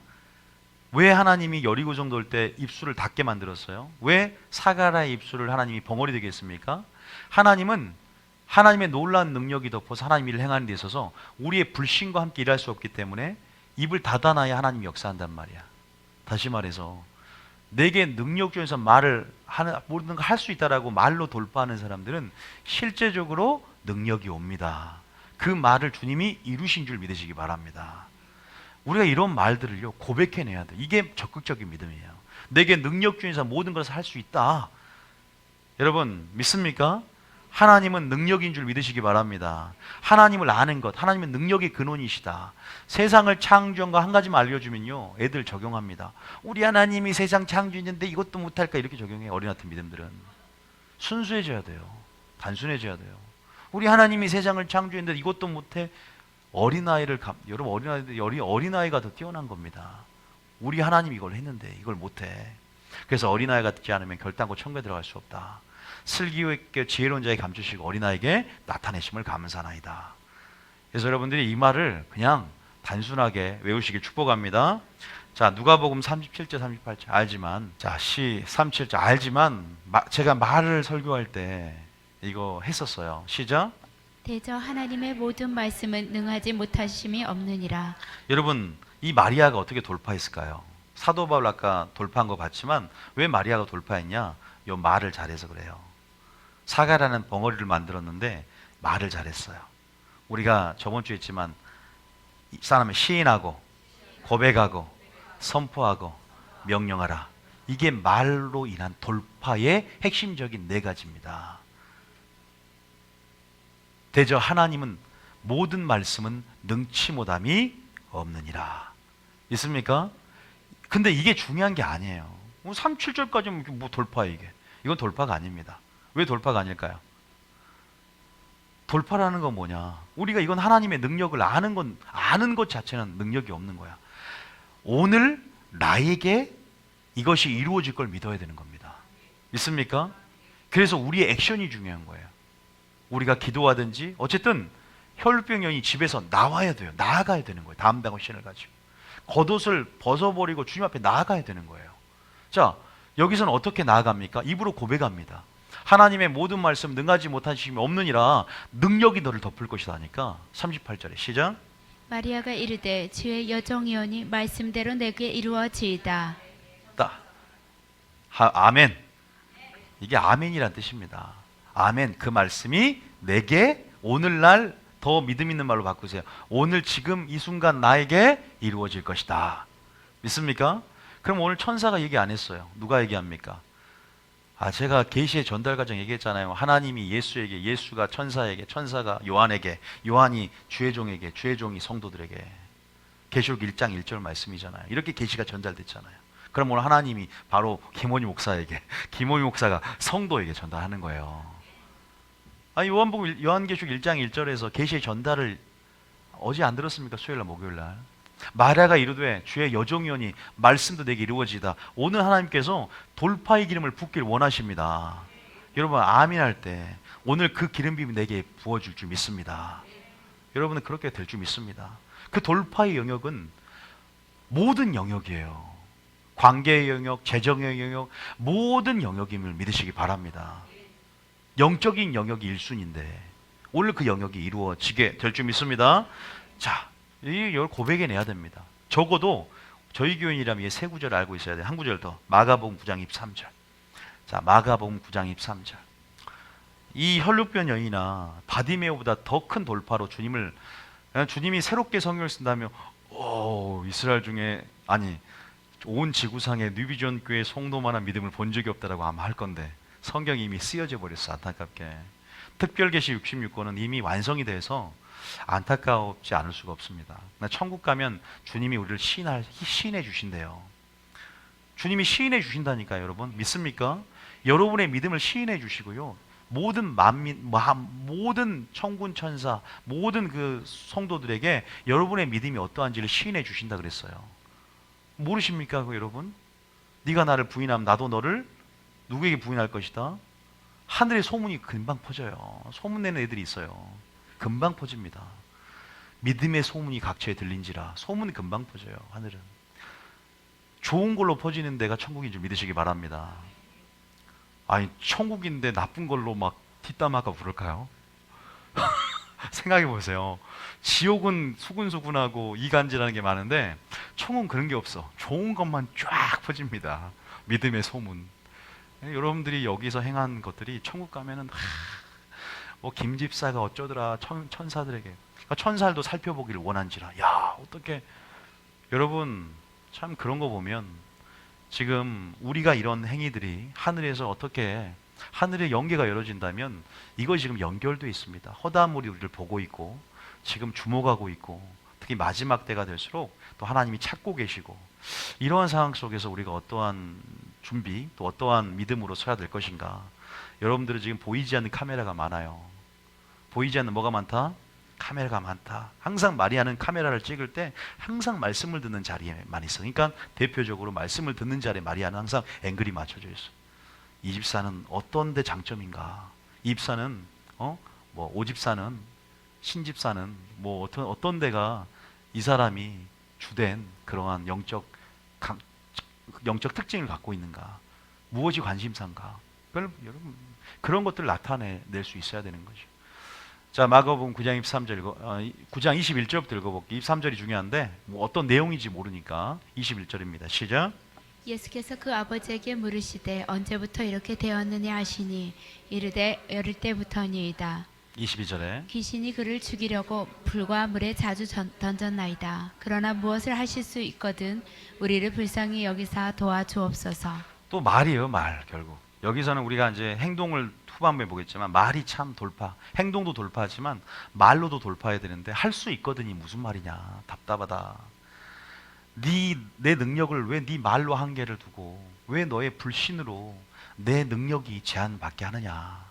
왜 하나님이 여리고 정도 올 때 입술을 닫게 만들었어요? 왜 사가라의 입술을 하나님이 벙어리 되게 했습니까? 하나님은 하나님의 놀라운 능력이 덮어서 하나님 일을 행하는 데 있어서 우리의 불신과 함께 일할 수 없기 때문에 입을 닫아놔야 하나님이 역사한단 말이야. 다시 말해서 내게 능력 중에서 모든 걸 할 수 있다라고 말로 돌파하는 사람들은 실제적으로 능력이 옵니다. 그 말을 주님이 이루신 줄 믿으시기 바랍니다. 우리가 이런 말들을요 고백해내야 돼. 이게 적극적인 믿음이에요. 내게 능력 중에서 모든 것을 할 수 있다. 여러분 믿습니까? 하나님은 능력인 줄 믿으시기 바랍니다. 하나님을 아는 것, 하나님은 능력의 근원이시다. 세상을 창조한 거 한 가지만 알려주면요 애들 적용합니다. 우리 하나님이 세상 창조했는데 이것도 못할까 이렇게 적용해요. 어린 같은 믿음들은 순수해져야 돼요. 단순해져야 돼요. 우리 하나님이 세상을 창조했는데 이것도 못해. 여러분 어린아이가 더 뛰어난 겁니다. 우리 하나님이 이걸 했는데 이걸 못해. 그래서 어린아이 같지 않으면 결단코 천국에 들어갈 수 없다. 슬기롭게 지혜로운 자에게 감추시고 어린아이에게 나타내심을 감사하나이다. 그래서 여러분들이 이 말을 그냥 단순하게 외우시길 축복합니다. 자, 누가복음 37절 38절 알지만, 자, 37절 알지만 제가 말을 설교할 때 이거 했었어요. 시작. 대저 하나님의 모든 말씀은 능하지 못하심이 없느니라. 여러분 이 마리아가 어떻게 돌파했을까요? 사도 바울 아까 돌파한 거 봤지만 왜 마리아가 돌파했냐? 요 말을 잘해서 그래요. 사가라는 벙어리를 만들었는데 말을 잘했어요. 우리가 저번 주에 했지만 이 사람을 시인하고 고백하고 선포하고 명령하라. 이게 말로 인한 돌파의 핵심적인 네 가지입니다. 대저 하나님은 모든 말씀은 능치 못함이 없느니라. 있습니까? 근데 이게 중요한 게 아니에요. 3, 7절까지는 뭐 돌파야 이게. 이건 돌파가 아닙니다. 왜 돌파가 아닐까요? 돌파라는 건 뭐냐? 우리가 이건 하나님의 능력을 아는 것 자체는 능력이 없는 거야. 오늘 나에게 이것이 이루어질 걸 믿어야 되는 겁니다. 믿습니까? 그래서 우리의 액션이 중요한 거예요. 우리가 기도하든지 어쨌든 혈루병 여인이 집에서 나와야 돼요. 나아가야 되는 거예요. 담당과 신을 가지고. 겉옷을 벗어버리고 주님 앞에 나아가야 되는 거예요. 자, 여기서는 어떻게 나아갑니까? 입으로 고백합니다. 하나님의 모든 말씀 능하지 못하심이 없느니라 능력이 너를 덮을 것이다 하니까 38절에 시작. 마리아가 이르되 주의 여종이오니 말씀대로 내게 이루어지이다. 아멘. 이게 아멘이란 뜻입니다. 아멘. 그 말씀이 내게 오늘날 더 믿음 있는 말로 바꾸세요. 오늘 지금 이 순간 나에게 이루어질 것이다. 믿습니까? 그럼 오늘 천사가 얘기 안 했어요. 누가 얘기합니까? 제가 계시의 전달 과정 얘기했잖아요. 하나님이 예수에게, 예수가 천사에게, 천사가 요한에게, 요한이 주의 종에게, 주의 종이 성도들에게. 계시록 1장 1절 말씀이잖아요. 이렇게 계시가 전달됐잖아요. 그럼 오늘 하나님이 바로 김원희 목사에게, 김원희 목사가 성도에게 전달하는 거예요. 요한계시록 1장 1절에서 계시의 전달을 어제 안 들었습니까? 수요일날 목요일날 마리아가 이르되 주의 여종이오니 말씀도 내게 이루어지다. 오늘 하나님께서 돌파의 기름을 붓기를 원하십니다. 여러분 아멘 할 때 오늘 그 기름 부음이 내게 부어줄 줄 믿습니다. 여러분은 그렇게 될 줄 믿습니다. 그 돌파의 영역은 모든 영역이에요. 관계의 영역, 재정의 영역, 모든 영역임을 믿으시기 바랍니다. 영적인 영역이 1순위인데 오늘 그 영역이 이루어지게 될 줄 믿습니다. 자, 이걸 고백해내야 됩니다. 적어도 저희 교인이라면 이 세 구절을 알고 있어야 돼요. 한 구절 더. 마가복음 9장 23절. 자, 마가복음 9장 23절. 이 혈루병 여인이나 바디메오보다 더 큰 돌파로 주님이 새롭게 성경을 쓴다면 이스라엘 중에 온 지구상에 뉴비전 교회 성도만한 믿음을 본 적이 없다라고 아마 할 건데 성경이 이미 쓰여져 버렸어. 안타깝게 특별계시 66권은 이미 완성이 돼서 안타깝지 않을 수가 없습니다. 천국 가면 주님이 우리를 시인해 주신대요. 주님이 시인해 주신다니까요, 여러분. 믿습니까? 여러분의 믿음을 시인해 주시고요. 모든 천군 천사, 모든 그 성도들에게 여러분의 믿음이 어떠한지를 시인해 주신다 그랬어요. 모르십니까, 그 여러분? 네가 나를 부인하면 나도 너를 누구에게 부인할 것이다. 하늘의 소문이 금방 퍼져요. 소문내는 애들이 있어요. 금방 퍼집니다. 믿음의 소문이 각처에 들린지라 소문이 금방 퍼져요. 하늘은 좋은 걸로 퍼지는 데가 천국인 줄 믿으시기 바랍니다. 아니 천국인데 나쁜 걸로 막 뒷담화가 부를까요? 생각해 보세요. 지옥은 수근수근하고 이간질하는 게 많은데 천국은 그런 게 없어. 좋은 것만 쫙 퍼집니다. 믿음의 소문. 여러분들이 여기서 행한 것들이 천국 가면은 뭐 김집사가 어쩌더라 천사들에게, 그러니까 천사들도 살펴보기를 원한지라. 야 어떻게 여러분 참 그런 거 보면 지금 우리가 이런 행위들이 하늘에서 어떻게 하늘의 연계가 열어진다면 이것이 지금 연결되어 있습니다. 허다물이 우리를 보고 있고 지금 주목하고 있고 특히 마지막 때가 될수록 또 하나님이 찾고 계시고 이러한 상황 속에서 우리가 어떠한 준비 또 어떠한 믿음으로 서야 될 것인가. 여러분들은 지금 보이지 않는 카메라가 많아요. 보이지 않는 뭐가 많다? 카메라가 많다. 항상 마리아는 카메라를 찍을 때 항상 말씀을 듣는 자리에만 있어. 그러니까 대표적으로 말씀을 듣는 자리에 마리아는 항상 앵글이 맞춰져 있어. 이 집사는 어떤 데 장점인가? 이 집사는 뭐 오집사는 신집사는 뭐 어떤 데가 이 사람이 주된 그러한 영적 특징을 갖고 있는가? 무엇이 관심사인가? 여러분 그런 것들을 나타낼 수 있어야 되는 거죠. 자, 마가복음 9장 23절 9장 21절부터 읽어볼게요. 23절이 중요한데 뭐 어떤 내용인지 모르니까 21절입니다. 시작. 예수께서 그 아버지에게 물으시되 언제부터 이렇게 되었느냐 하시니 이르되 어릴 때부터니이다. 22절에 귀신이 그를 죽이려고 불과 물에 자주 던졌나이다. 그러나 무엇을 하실 수 있거든 우리를 불쌍히 여기사 도와주옵소서. 또 말이에요, 말. 결국 여기서는 우리가 이제 행동을 후반부에 보겠지만 말이 참 행동도 돌파하지만 말로도 돌파해야 되는데 할 수 있거든이 무슨 말이냐. 답답하다. 내 능력을 왜 네 말로 한계를 두고 왜 너의 불신으로 내 능력이 제한받게 하느냐.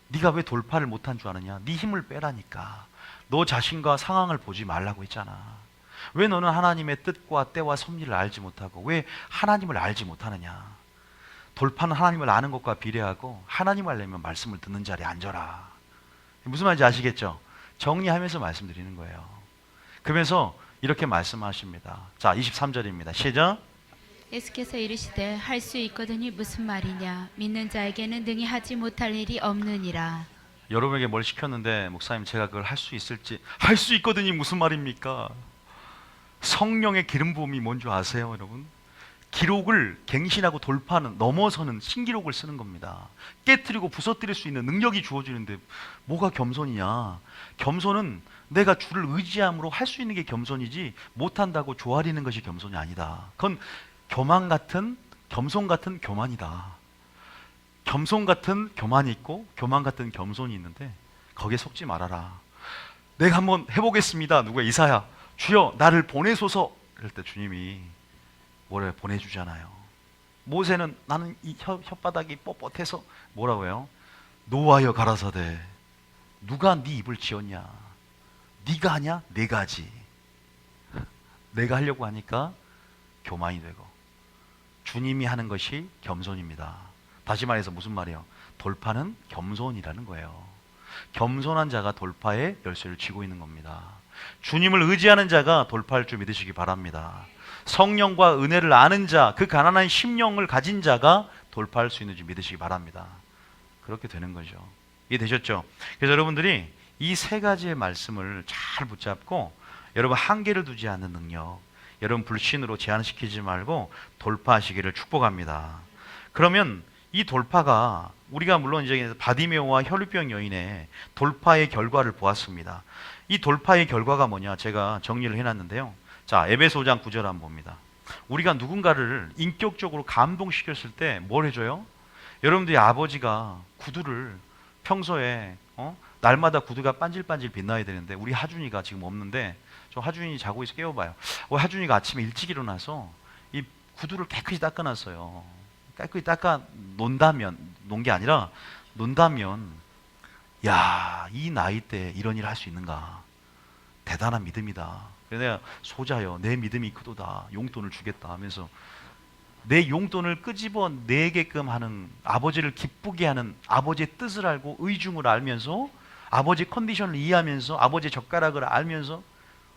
네가 왜 돌파를 못한 줄 아느냐. 네 힘을 빼라니까. 너 자신과 상황을 보지 말라고 했잖아. 왜 너는 하나님의 뜻과 때와 섭리를 알지 못하고 왜 하나님을 알지 못하느냐. 돌파는 하나님을 아는 것과 비례하고 하나님을 알려면 말씀을 듣는 자리에 앉아라. 무슨 말인지 아시겠죠? 정리하면서 말씀드리는 거예요. 그러면서 이렇게 말씀하십니다. 자, 23절입니다. 시작. 예수께서 이르시되 할 수 있거든이 무슨 말이냐. 믿는 자에게는 능히 하지 못할 일이 없느니라. 여러분에게 뭘 시켰는데 목사님 제가 그걸 할 수 있을지. 할 수 있거든이 무슨 말입니까? 성령의 기름 부음이 뭔지 아세요, 여러분? 기록을 갱신하고 돌파하는 넘어서는 신기록을 쓰는 겁니다. 깨트리고 부서뜨릴 수 있는 능력이 주어지는데 뭐가 겸손이냐. 겸손은 내가 주를 의지함으로 할 수 있는 게 겸손이지 못한다고 조아리는 것이 겸손이 아니다. 그건 겸손 같은 교만이다. 겸손 같은 교만이 있고 교만 같은 겸손이 있는데 거기에 속지 말아라. 내가 한번 해보겠습니다. 누구야? 이사야. 주여 나를 보내소서. 이럴 때 주님이 뭐래 보내주잖아요. 모세는 나는 이 혓바닥이 뻣뻣해서 뭐라고 해요? 노하여 가라사대 누가 네 입을 지었냐. 네가 하냐? 내가 하지. 내가 하려고 하니까 교만이 되고 주님이 하는 것이 겸손입니다. 다시 말해서 무슨 말이에요? 돌파는 겸손이라는 거예요. 겸손한 자가 돌파의 열쇠를 쥐고 있는 겁니다. 주님을 의지하는 자가 돌파할 줄 믿으시기 바랍니다. 성령과 은혜를 아는 자, 그 가난한 심령을 가진 자가 돌파할 수 있는지 믿으시기 바랍니다. 그렇게 되는 거죠. 이해되셨죠? 그래서 여러분들이 이 세 가지의 말씀을 잘 붙잡고 여러분 한계를 두지 않는 능력, 여러분 불신으로 제한시키지 말고 돌파하시기를 축복합니다. 그러면 이 돌파가 우리가 물론 이제 바디메오와 혈루병 여인의 돌파의 결과를 보았습니다. 이 돌파의 결과가 뭐냐 제가 정리를 해놨는데요. 자, 에베소 5장 9절 한번 봅니다. 우리가 누군가를 인격적으로 감동시켰을 때 뭘 해줘요? 여러분들이 아버지가 구두를 평소에 날마다 구두가 반질반질 빛나야 되는데 우리 하준이가 지금 없는데 저 하준이 자고 있어 깨워봐요. 하준이가 아침에 일찍 일어나서 이 구두를 깨끗이 닦아놨어요. 깨끗이 닦아 논다면, 논 게 아니라 논다면, 야, 이 나이 때 이런 일을 할 수 있는가? 대단한 믿음이다. 그래서 내가 소자여 내 믿음이 크도다. 용돈을 주겠다 하면서 내 용돈을 끄집어 내게끔 하는, 아버지를 기쁘게 하는 아버지의 뜻을 알고 의중을 알면서 아버지의 컨디션을 이해하면서 아버지의 젓가락을 알면서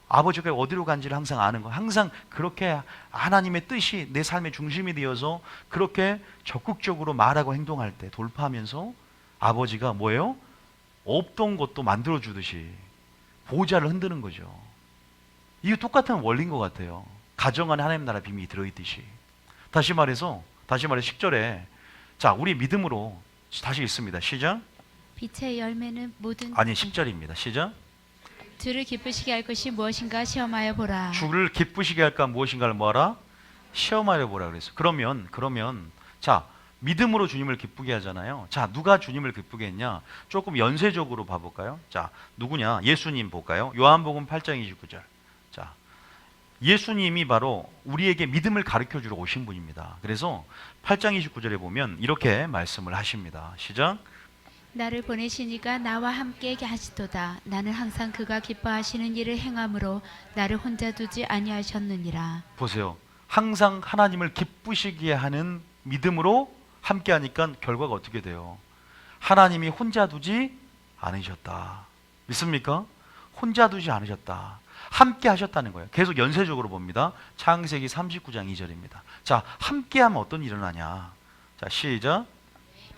아버지가 어디로 간지를 항상 아는 거, 항상 그렇게 하나님의 뜻이 내 삶의 중심이 되어서 그렇게 적극적으로 말하고 행동할 때 돌파하면서 아버지가 뭐예요? 없던 것도 만들어주듯이 보좌를 흔드는 거죠. 이게 똑같은 원리인 것 같아요. 가정 안에 하나님 나라 비밀이 들어있듯이. 다시 말해서 10절에 자, 우리 믿음으로 다시 읽습니다. 시작. 빛의 열매는 모든 아니 10절입니다. 시작. 주를 기쁘시게 할 것이 무엇인가 시험하여 보라. 주를 기쁘시게 할까 무엇인가를 뭐하라? 시험하여 보라 그랬어. 그러면 자, 믿음으로 주님을 기쁘게 하잖아요. 자, 누가 주님을 기쁘게 했냐? 조금 연쇄적으로 봐볼까요? 자, 누구냐? 예수님 볼까요? 요한복음 8장 29절. 자, 예수님이 바로 우리에게 믿음을 가르쳐 주러 오신 분입니다. 그래서 8장 29절에 보면 이렇게 말씀을 하십니다. 시작. 나를 보내시니가 나와 함께 하시도다. 나는 항상 그가 기뻐하시는 일을 행함으로 나를 혼자 두지 아니하셨느니라. 보세요. 항상 하나님을 기쁘시게 하는 믿음으로 함께 하니까 결과가 어떻게 돼요? 하나님이 혼자 두지 않으셨다. 믿습니까? 혼자 두지 않으셨다. 함께 하셨다는 거예요. 계속 연쇄적으로 봅니다. 창세기 39장 2절입니다. 자, 함께 하면 어떤 일이 일어나냐? 자, 시작.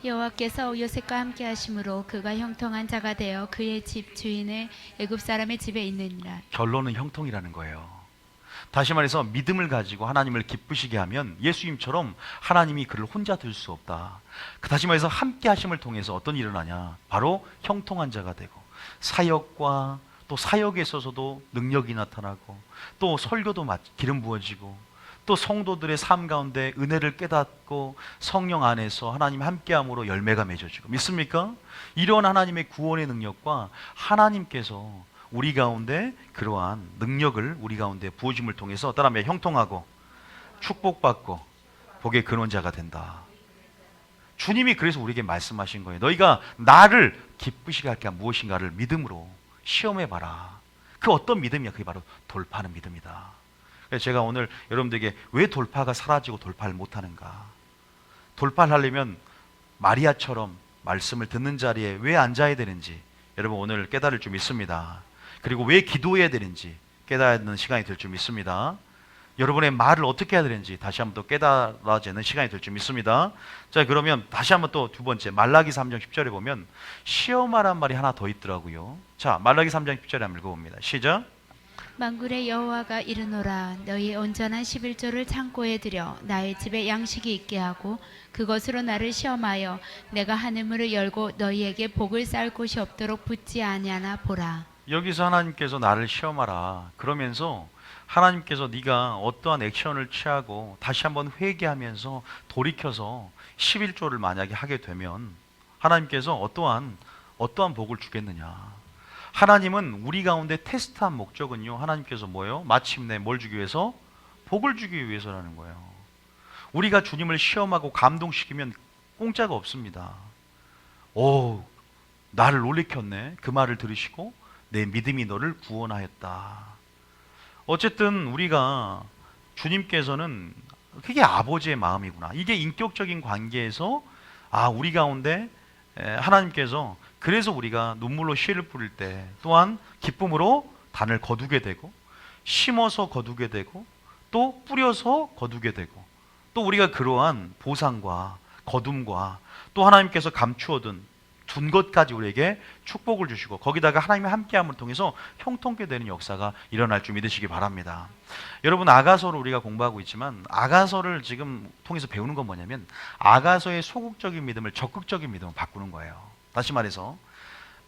여호와께서 요셉과 함께 하심으로 그가 형통한 자가 되어 그의 집 주인의 애굽 사람의 집에 있느니라. 결론은 형통이라는 거예요. 다시 말해서 믿음을 가지고 하나님을 기쁘시게 하면 예수님처럼 하나님이 그를 혼자 둘 수 없다. 다시 말해서 함께 하심을 통해서 어떤 일이 일어나냐? 바로 형통한 자가 되고 사역과 또 사역에 있어서도 능력이 나타나고 또 설교도 기름 부어지고 또 성도들의 삶 가운데 은혜를 깨닫고 성령 안에서 하나님 함께함으로 열매가 맺어지고. 믿습니까? 이런 하나님의 구원의 능력과 하나님께서 우리 가운데 그러한 능력을 우리 가운데 부어짐을 통해서 어떤 하면 형통하고 축복받고 복의 근원자가 된다. 주님이 그래서 우리에게 말씀하신 거예요. 너희가 나를 기쁘시게 할게 무엇인가를 믿음으로 시험해봐라. 그 어떤 믿음이야? 그게 바로 돌파하는 믿음이다. 그래서 제가 오늘 여러분들에게 왜 돌파가 사라지고 돌파를 못하는가? 돌파를 하려면 마리아처럼 말씀을 듣는 자리에 왜 앉아야 되는지 여러분 오늘 깨달을 줄 믿습니다. 그리고 왜 기도해야 되는지 깨달는 시간이 될 줄 믿습니다. 여러분의 말을 어떻게 해야 되는지 다시 한번 또 깨달아지는 시간이 될 줄 믿습니다. 자, 그러면 다시 한번 또 두 번째 말라기 3장 10절에 보면 시험하란 말이 하나 더 있더라고요. 자, 말라기 3장 10절에 한번 읽어봅니다. 시작. 만군의 여호와가 이르노라. 너희 온전한 11조를 창고에 들여 나의 집에 양식이 있게 하고 그것으로 나를 시험하여 내가 하늘문을 열고 너희에게 복을 쌓을 곳이 없도록 붙지 아니하나 보라. 여기서 하나님께서 나를 시험하라 그러면서 하나님께서 네가 어떠한 액션을 취하고 다시 한번 회개하면서 돌이켜서 11조를 만약에 하게 되면 하나님께서 어떠한 복을 주겠느냐. 하나님은 우리 가운데 테스트한 목적은요, 하나님께서 뭐예요? 마침내 뭘 주기 위해서? 복을 주기 위해서라는 거예요. 우리가 주님을 시험하고 감동시키면 공짜가 없습니다. 오, 나를 놀래켰네. 그 말을 들으시고 내 믿음이 너를 구원하였다. 어쨌든 우리가 주님께서는 그게 아버지의 마음이구나. 이게 인격적인 관계에서 우리 가운데 하나님께서 그래서 우리가 눈물로 씨를 뿌릴 때 또한 기쁨으로 단을 거두게 되고 심어서 거두게 되고 또 뿌려서 거두게 되고 또 우리가 그러한 보상과 거둠과 또 하나님께서 감추어둔 둔 것까지 우리에게 축복을 주시고 거기다가 하나님의 함께함을 통해서 형통케 되는 역사가 일어날 줄 믿으시기 바랍니다. 여러분, 아가서를 우리가 공부하고 있지만 아가서를 지금 통해서 배우는 건 뭐냐면 아가서의 소극적인 믿음을 적극적인 믿음으로 바꾸는 거예요. 다시 말해서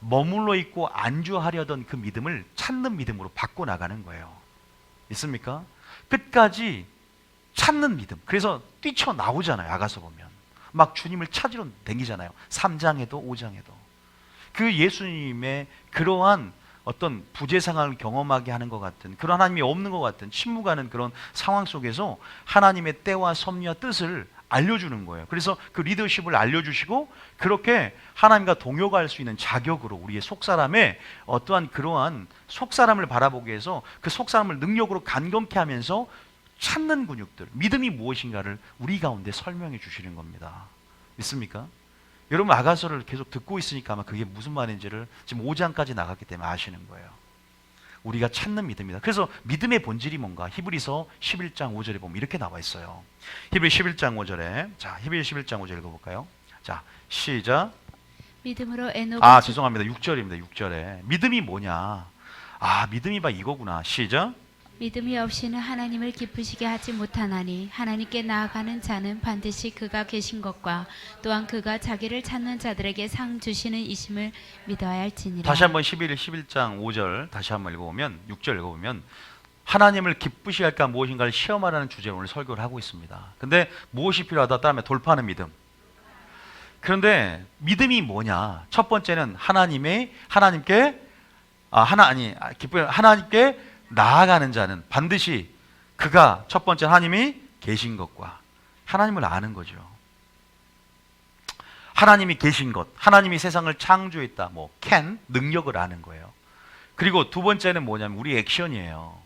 머물러 있고 안주하려던 그 믿음을 찾는 믿음으로 바꿔나가는 거예요. 있습니까? 끝까지 찾는 믿음. 그래서 뛰쳐나오잖아요. 아가서 보면 막 주님을 찾으러 댕기잖아요. 3장에도 5장에도. 그 예수님의 그러한 어떤 부재 상황을 경험하게 하는 것 같은, 그런 하나님이 없는 것 같은 침묵하는 그런 상황 속에서 하나님의 때와 섭리와 뜻을 알려주는 거예요. 그래서 그 리더십을 알려주시고 그렇게 하나님과 동역할 수 있는 자격으로 우리의 속사람의 어떠한 그러한 속사람을 바라보기 위해서 그 속사람을 능력으로 간검케 하면서 찾는 근육들, 믿음이 무엇인가를 우리 가운데 설명해 주시는 겁니다. 믿습니까? 여러분 아가서를 계속 듣고 있으니까 아마 그게 무슨 말인지를 지금 5장까지 나갔기 때문에 아시는 거예요. 우리가 찾는 믿음이다. 그래서 믿음의 본질이 뭔가? 히브리서 11장 5절에 보면 이렇게 나와 있어요. 히브리 11장 5절에, 자, 히브리 11장 5절 읽어볼까요? 자, 시작. 믿음으로 죄송합니다. 6절입니다. 6절에 믿음이 뭐냐? 믿음이 바 이거구나. 시작. 믿음이 없이는 하나님을 기쁘시게 하지 못하나니 하나님께 나아가는 자는 반드시 그가 계신 것과 또한 그가 자기를 찾는 자들에게 상 주시는 이심을 믿어야 할지니라. 다시 한번 11장 5절 다시 한번 읽어보면, 6절 읽어보면 하나님을 기쁘시게 할까 무엇인가를 시험하라는 주제로 오늘 설교를 하고 있습니다. 근데 무엇이 필요하다? 따르면 돌파하는 믿음. 그런데 믿음이 뭐냐? 첫 번째는 하나님께 나아가는 자는 반드시 그가, 첫 번째 하나님이 계신 것과 하나님을 아는 거죠. 하나님이 계신 것, 하나님이 세상을 창조했다, 능력을 아는 거예요. 그리고 두 번째는 뭐냐면 우리 액션이에요.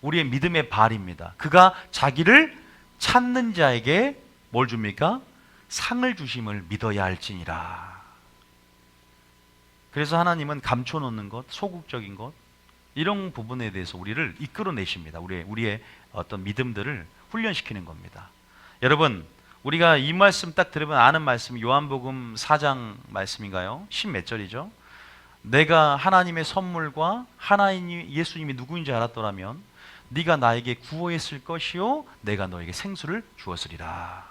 우리의 믿음의 발입니다. 그가 자기를 찾는 자에게 뭘 줍니까? 상을 주심을 믿어야 할지니라. 그래서 하나님은 감춰놓는 것, 소극적인 것, 이런 부분에 대해서 우리를 이끌어내십니다. 우리의 어떤 믿음들을 훈련시키는 겁니다. 여러분, 우리가 이 말씀 딱 들으면 아는 말씀, 요한복음 4장 말씀인가요? 10몇 절이죠? 내가 하나님의 선물과 예수님이 누구인지 알았더라면 네가 나에게 구원했을 것이요 내가 너에게 생수를 주었으리라.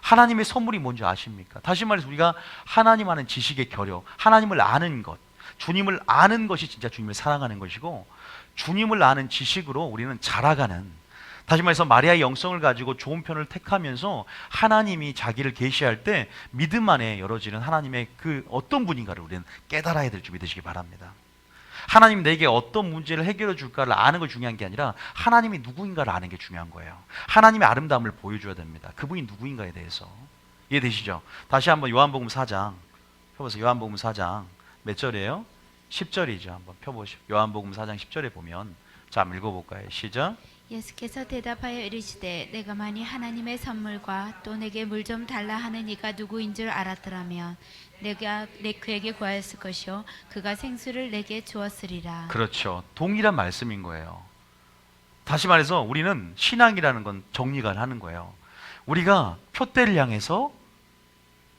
하나님의 선물이 뭔지 아십니까? 다시 말해서 우리가 하나님 아는 지식의 결여, 하나님을 아는 것, 주님을 아는 것이 진짜 주님을 사랑하는 것이고, 주님을 아는 지식으로 우리는 자라가는, 다시 말해서 마리아의 영성을 가지고 좋은 편을 택하면서 하나님이 자기를 계시할 때 믿음 안에 열어지는 하나님의 그 어떤 분인가를 우리는 깨달아야 될 줄 믿으시기 바랍니다. 하나님 내게 어떤 문제를 해결해 줄까를 아는 게 중요한 게 아니라 하나님이 누구인가를 아는 게 중요한 거예요. 하나님의 아름다움을 보여줘야 됩니다. 그분이 누구인가에 대해서. 이해되시죠? 다시 한번 요한복음 4장 펴보세요. 요한복음 4장 몇 절이에요? 10절이죠. 한번 펴보시오. 요한복음 4장 10절에 보면, 자, 한번 읽어볼까요? 시작. 예수께서 대답하여 이르시되 내가 만일 하나님의 선물과 또 내게 물 좀 달라 하는 이가 누구인 줄 알았더라면 내가 그에게 구하였을 것이요 그가 생수를 내게 주었으리라. 그렇죠. 동일한 말씀인 거예요. 다시 말해서 우리는 신앙이라는 건 정리가 하는 거예요. 우리가 표대를 향해서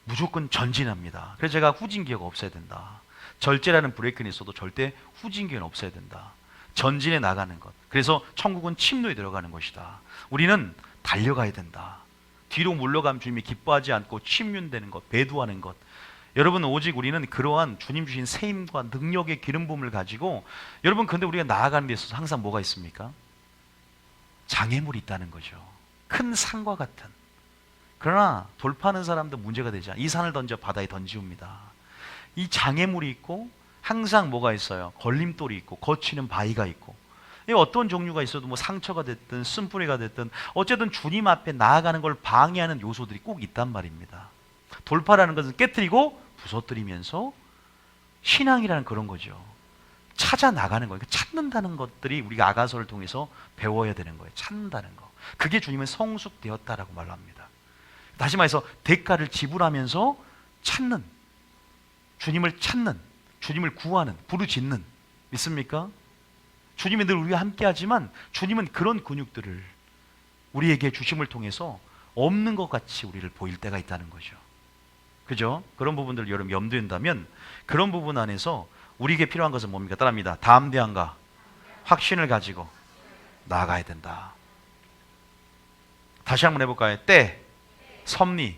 무조건 전진합니다. 그래서 제가 후진기어가 없어야 된다. 절제라는 브레이크는 있어도 절대 후진기어는 없어야 된다. 전진해 나가는 것. 그래서 천국은 침노에 들어가는 것이다. 우리는 달려가야 된다. 뒤로 물러가면 주님이 기뻐하지 않고 침륜되는 것, 배도하는 것. 여러분, 오직 우리는 그러한 주님 주신 세임과 능력의 기름 부음을 가지고, 여러분, 근데 우리가 나아가는 데 있어서 항상 뭐가 있습니까? 장애물이 있다는 거죠. 큰 산과 같은. 그러나 돌파하는 사람도 문제가 되지 않아요. 이 산을 던져 바다에 던지옵니다. 이 장애물이 있고 항상 뭐가 있어요? 걸림돌이 있고 거치는 바위가 있고, 어떤 종류가 있어도 상처가 됐든 쓴뿌리가 됐든 어쨌든 주님 앞에 나아가는 걸 방해하는 요소들이 꼭 있단 말입니다. 돌파라는 것은 깨트리고 부서뜨리면서 신앙이라는 그런 거죠. 찾아 나가는 거예요. 찾는다는 것들이 우리가 아가서를 통해서 배워야 되는 거예요. 찾는다는 거. 그게 주님은 성숙되었다라고 말합니다. 다시 말해서 대가를 지불하면서 찾는, 주님을 찾는, 주님을 구하는, 부르짖는. 믿습니까? 주님이 늘 우리와 함께 하지만 주님은 그런 근육들을 우리에게 주심을 통해서 없는 것 같이 우리를 보일 때가 있다는 거죠. 그죠? 그런 부분들을 여러분 염두에 둔다면 그런 부분 안에서 우리에게 필요한 것은 뭡니까? 따라합니다. 담대함과 확신을 가지고 나아가야 된다. 다시 한번 해볼까요? 때, 섭리,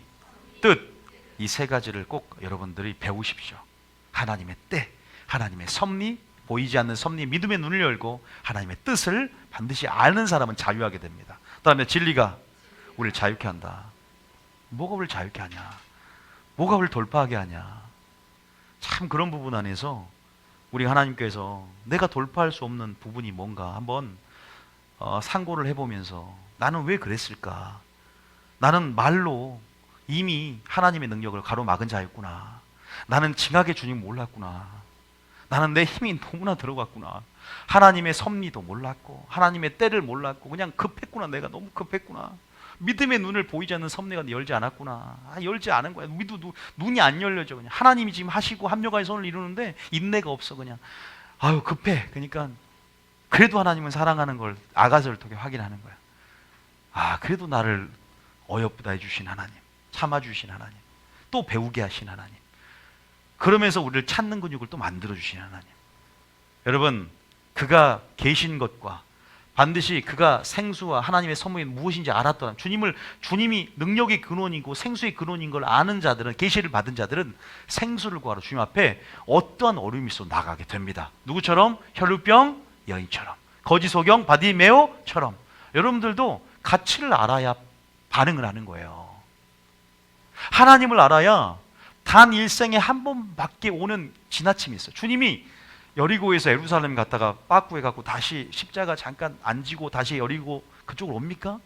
뜻, 이 세 가지를 꼭 여러분들이 배우십시오. 하나님의 때, 하나님의 섭리, 보이지 않는 섭리, 믿음의 눈을 열고 하나님의 뜻을 반드시 아는 사람은 자유하게 됩니다. 그다음에 진리가 우리를 자유케 한다. 뭐가 우리를 자유케 하냐? 뭐가 우리를 돌파하게 하냐? 참 그런 부분 안에서 우리 하나님께서 내가 돌파할 수 없는 부분이 뭔가 한번 상고를 해보면서 나는 왜 그랬을까? 나는 말로 이미 하나님의 능력을 가로막은 자였구나. 나는 징하게 주님 몰랐구나. 나는 내 힘이 너무나 들어갔구나. 하나님의 섭리도 몰랐고 하나님의 때를 몰랐고 그냥 급했구나. 내가 너무 급했구나. 믿음의 눈을 보이지 않는 섭리가 열지 않았구나. 열지 않은 거야. 눈이 안 열려져. 그냥 하나님이 지금 하시고 합력하여 손을 이루는데 인내가 없어. 그냥 아유 급해. 그러니까 그래도 하나님은 사랑하는 걸 아가서를 통해 확인하는 거야. 아 그래도 나를 어여쁘다 해주신 하나님, 참아주신 하나님, 또 배우게 하신 하나님, 그러면서 우리를 찾는 근육을 또 만들어주신 하나님. 여러분 그가 계신 것과 반드시 그가 생수와 하나님의 선물이 무엇인지 알았더라. 주님이 능력의 근원이고 생수의 근원인 걸 아는 자들은, 계시를 받은 자들은 생수를 구하러 주님 앞에 어떠한 어려움이 있어 나가게 됩니다. 누구처럼? 혈루병 여인처럼, 거지소경 바디메오처럼. 여러분들도 가치를 알아야 반응을 하는 거예요. 하나님을 알아야 단 일생에 한 번밖에 오는 지나침이 있어요. 주님이 여리고에서 예루살렘 갔다가 빠꾸에 가고 다시 십자가 잠깐 앉고 다시 여리고 그쪽으로 옵니까?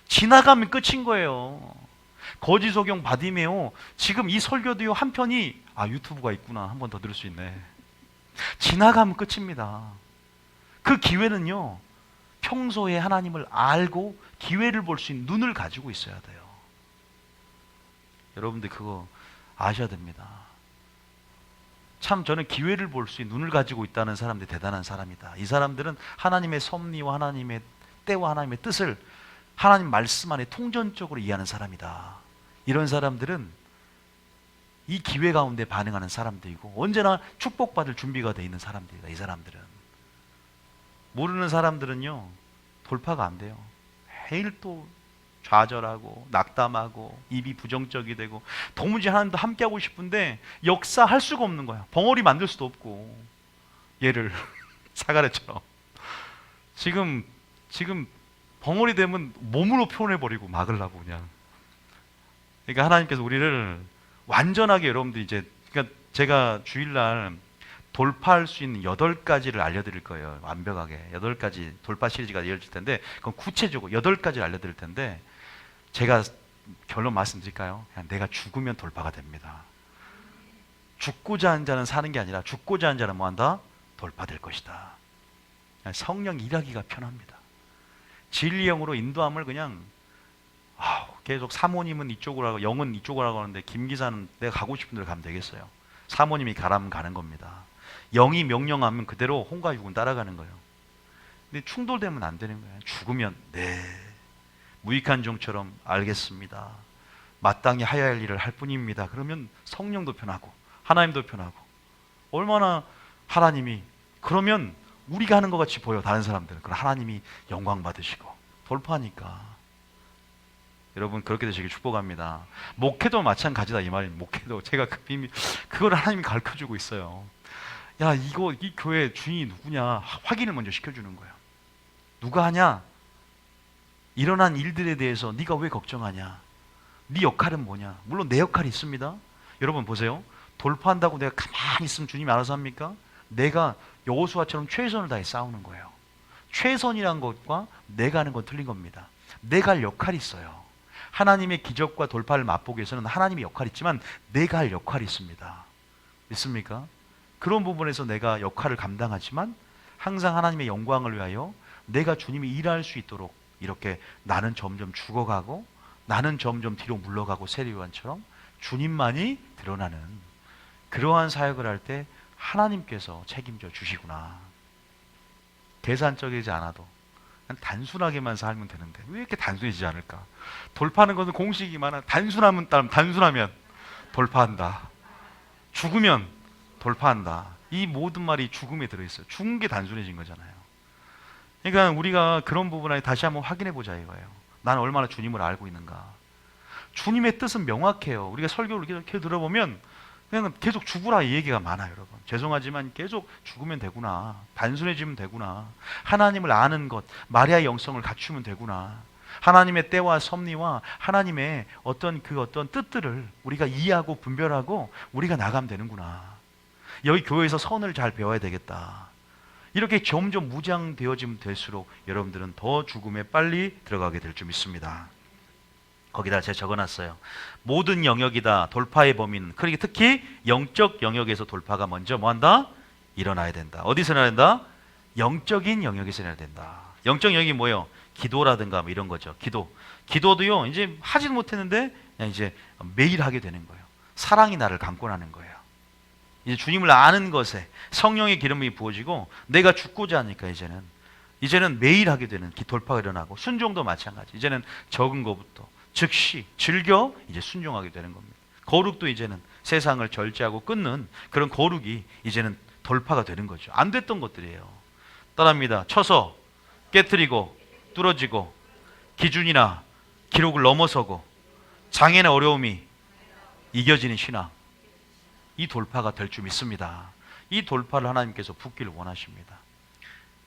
지나가면 끝인 거예요. 거지소경 바디메오, 지금 이 설교도요 한편이 유튜브가 있구나, 한 번 더 들을 수 있네. 지나가면 끝입니다. 그 기회는요 평소에 하나님을 알고 기회를 볼 수 있는 눈을 가지고 있어야 돼요. 여러분들 그거 아셔야 됩니다. 참 저는 기회를 볼 수 있는 눈을 가지고 있다는 사람들이 대단한 사람이다. 이 사람들은 하나님의 섭리와 하나님의 때와 하나님의 뜻을 하나님 말씀 안에 통전적으로 이해하는 사람이다. 이런 사람들은 이 기회 가운데 반응하는 사람들이고 언제나 축복받을 준비가 되어 있는 사람들이다. 이 사람들은. 모르는 사람들은요 돌파가 안 돼요. 매일 또 좌절하고 낙담하고 입이 부정적이 되고 도무지 하나님도 함께하고 싶은데 역사할 수가 없는 거야. 벙어리 만들 수도 없고. 얘를 사가래처럼 지금 벙어리 되면 몸으로 표현해버리고 막으려고 그냥. 그러니까 하나님께서 우리를 완전하게, 여러분들 이제 그러니까 제가 주일날 돌파할 수 있는 8가지를 알려드릴 거예요. 완벽하게 8가지 돌파 시리즈가 이어질 텐데 그건 구체적으로 8가지를 알려드릴 텐데 제가 결론 말씀드릴까요? 그냥 내가 죽으면 돌파가 됩니다. 죽고자 하는 자는 사는 게 아니라 죽고자 하는 자는 뭐한다? 돌파될 것이다. 성령 일하기가 편합니다. 진리 영으로 인도함을 그냥 계속 사모님은 이쪽으로 하고 영은 이쪽으로 하고 하는데 김 기사는 내가 가고 싶은 데로 가면 되겠어요. 사모님이 가라면 가는 겁니다. 영이 명령하면 그대로 혼과 육은 따라가는 거예요. 근데 충돌되면 안 되는 거예요. 죽으면 무익한 종처럼 알겠습니다. 마땅히 하여야 할 일을 할 뿐입니다. 그러면 성령도 편하고 하나님도 편하고. 얼마나 하나님이, 그러면 우리가 하는 것 같이 보여 다른 사람들은. 그럼 하나님이 영광 받으시고 돌파하니까. 여러분 그렇게 되시길 축복합니다. 목회도 마찬가지다 이 말입니다. 목회도 제가 그 비밀 그걸 하나님이 가르쳐주고 있어요. 야 이 교회 주인이 누구냐 확인을 먼저 시켜주는 거예요. 누가 하냐? 일어난 일들에 대해서 네가 왜 걱정하냐? 네 역할은 뭐냐? 물론 내 역할이 있습니다. 여러분 보세요. 돌파한다고 내가 가만히 있으면 주님이 알아서 합니까? 내가 여호수아처럼 최선을 다해 싸우는 거예요. 최선이란 것과 내가 하는 건 틀린 겁니다. 내가 할 역할이 있어요. 하나님의 기적과 돌파를 맛보기 위해서는 하나님의 역할이 있지만 내가 할 역할이 있습니다. 있습니까? 그런 부분에서 내가 역할을 감당하지만 항상 하나님의 영광을 위하여 내가 주님이 일할 수 있도록 이렇게 나는 점점 죽어가고 나는 점점 뒤로 물러가고 세리요한처럼 주님만이 드러나는 그러한 사역을 할 때 하나님께서 책임져 주시구나. 계산적이지 않아도 그냥 단순하게만 살면 되는데 왜 이렇게 단순해지지 않을까? 돌파하는 것은 공식이 많아. 단순하면 돌파한다. 죽으면 돌파한다. 이 모든 말이 죽음에 들어있어요. 죽은 게 단순해진 거잖아요. 그러니까 우리가 그런 부분을 다시 한번 확인해 보자 이거예요. 나는 얼마나 주님을 알고 있는가. 주님의 뜻은 명확해요. 우리가 설교를 이렇게 들어보면 그냥 계속 죽으라 이 얘기가 많아요. 여러분 죄송하지만 계속 죽으면 되구나. 단순해지면 되구나. 하나님을 아는 것, 마리아의 영성을 갖추면 되구나. 하나님의 때와 섭리와 하나님의 어떤 뜻들을 우리가 이해하고 분별하고 우리가 나가면 되는구나. 여기 교회에서 선을 잘 배워야 되겠다. 이렇게 점점 무장되어지면 될수록 여러분들은 더 죽음에 빨리 들어가게 될 줄 믿습니다. 거기다 제가 적어놨어요. 모든 영역이다 돌파의 범위는, 그러니까 특히 영적 영역에서 돌파가 먼저 뭐한다? 일어나야 된다. 어디서 일어나야 된다? 영적인 영역에서 일어나야 된다. 영적 영역이 뭐예요? 기도라든가 뭐 이런 거죠. 기도도요 이제 하지도 못했는데 그냥 이제 매일 하게 되는 거예요. 사랑이 나를 강권하는 거예요. 이제 주님을 아는 것에 성령의 기름이 부어지고 내가 죽고자 하니까 이제는 매일 하게 되는 돌파가 일어나고, 순종도 마찬가지. 이제는 적은 것부터 즉시 즐겨 이제 순종하게 되는 겁니다. 거룩도 이제는 세상을 절제하고 끊는 그런 거룩이 이제는 돌파가 되는 거죠. 안 됐던 것들이에요. 따라합니다. 쳐서 깨트리고 뚫어지고 기준이나 기록을 넘어서고 장애나 어려움이 이겨지는 신앙, 이 돌파가 될 줄 믿습니다. 이 돌파를 하나님께서 붓기를 원하십니다.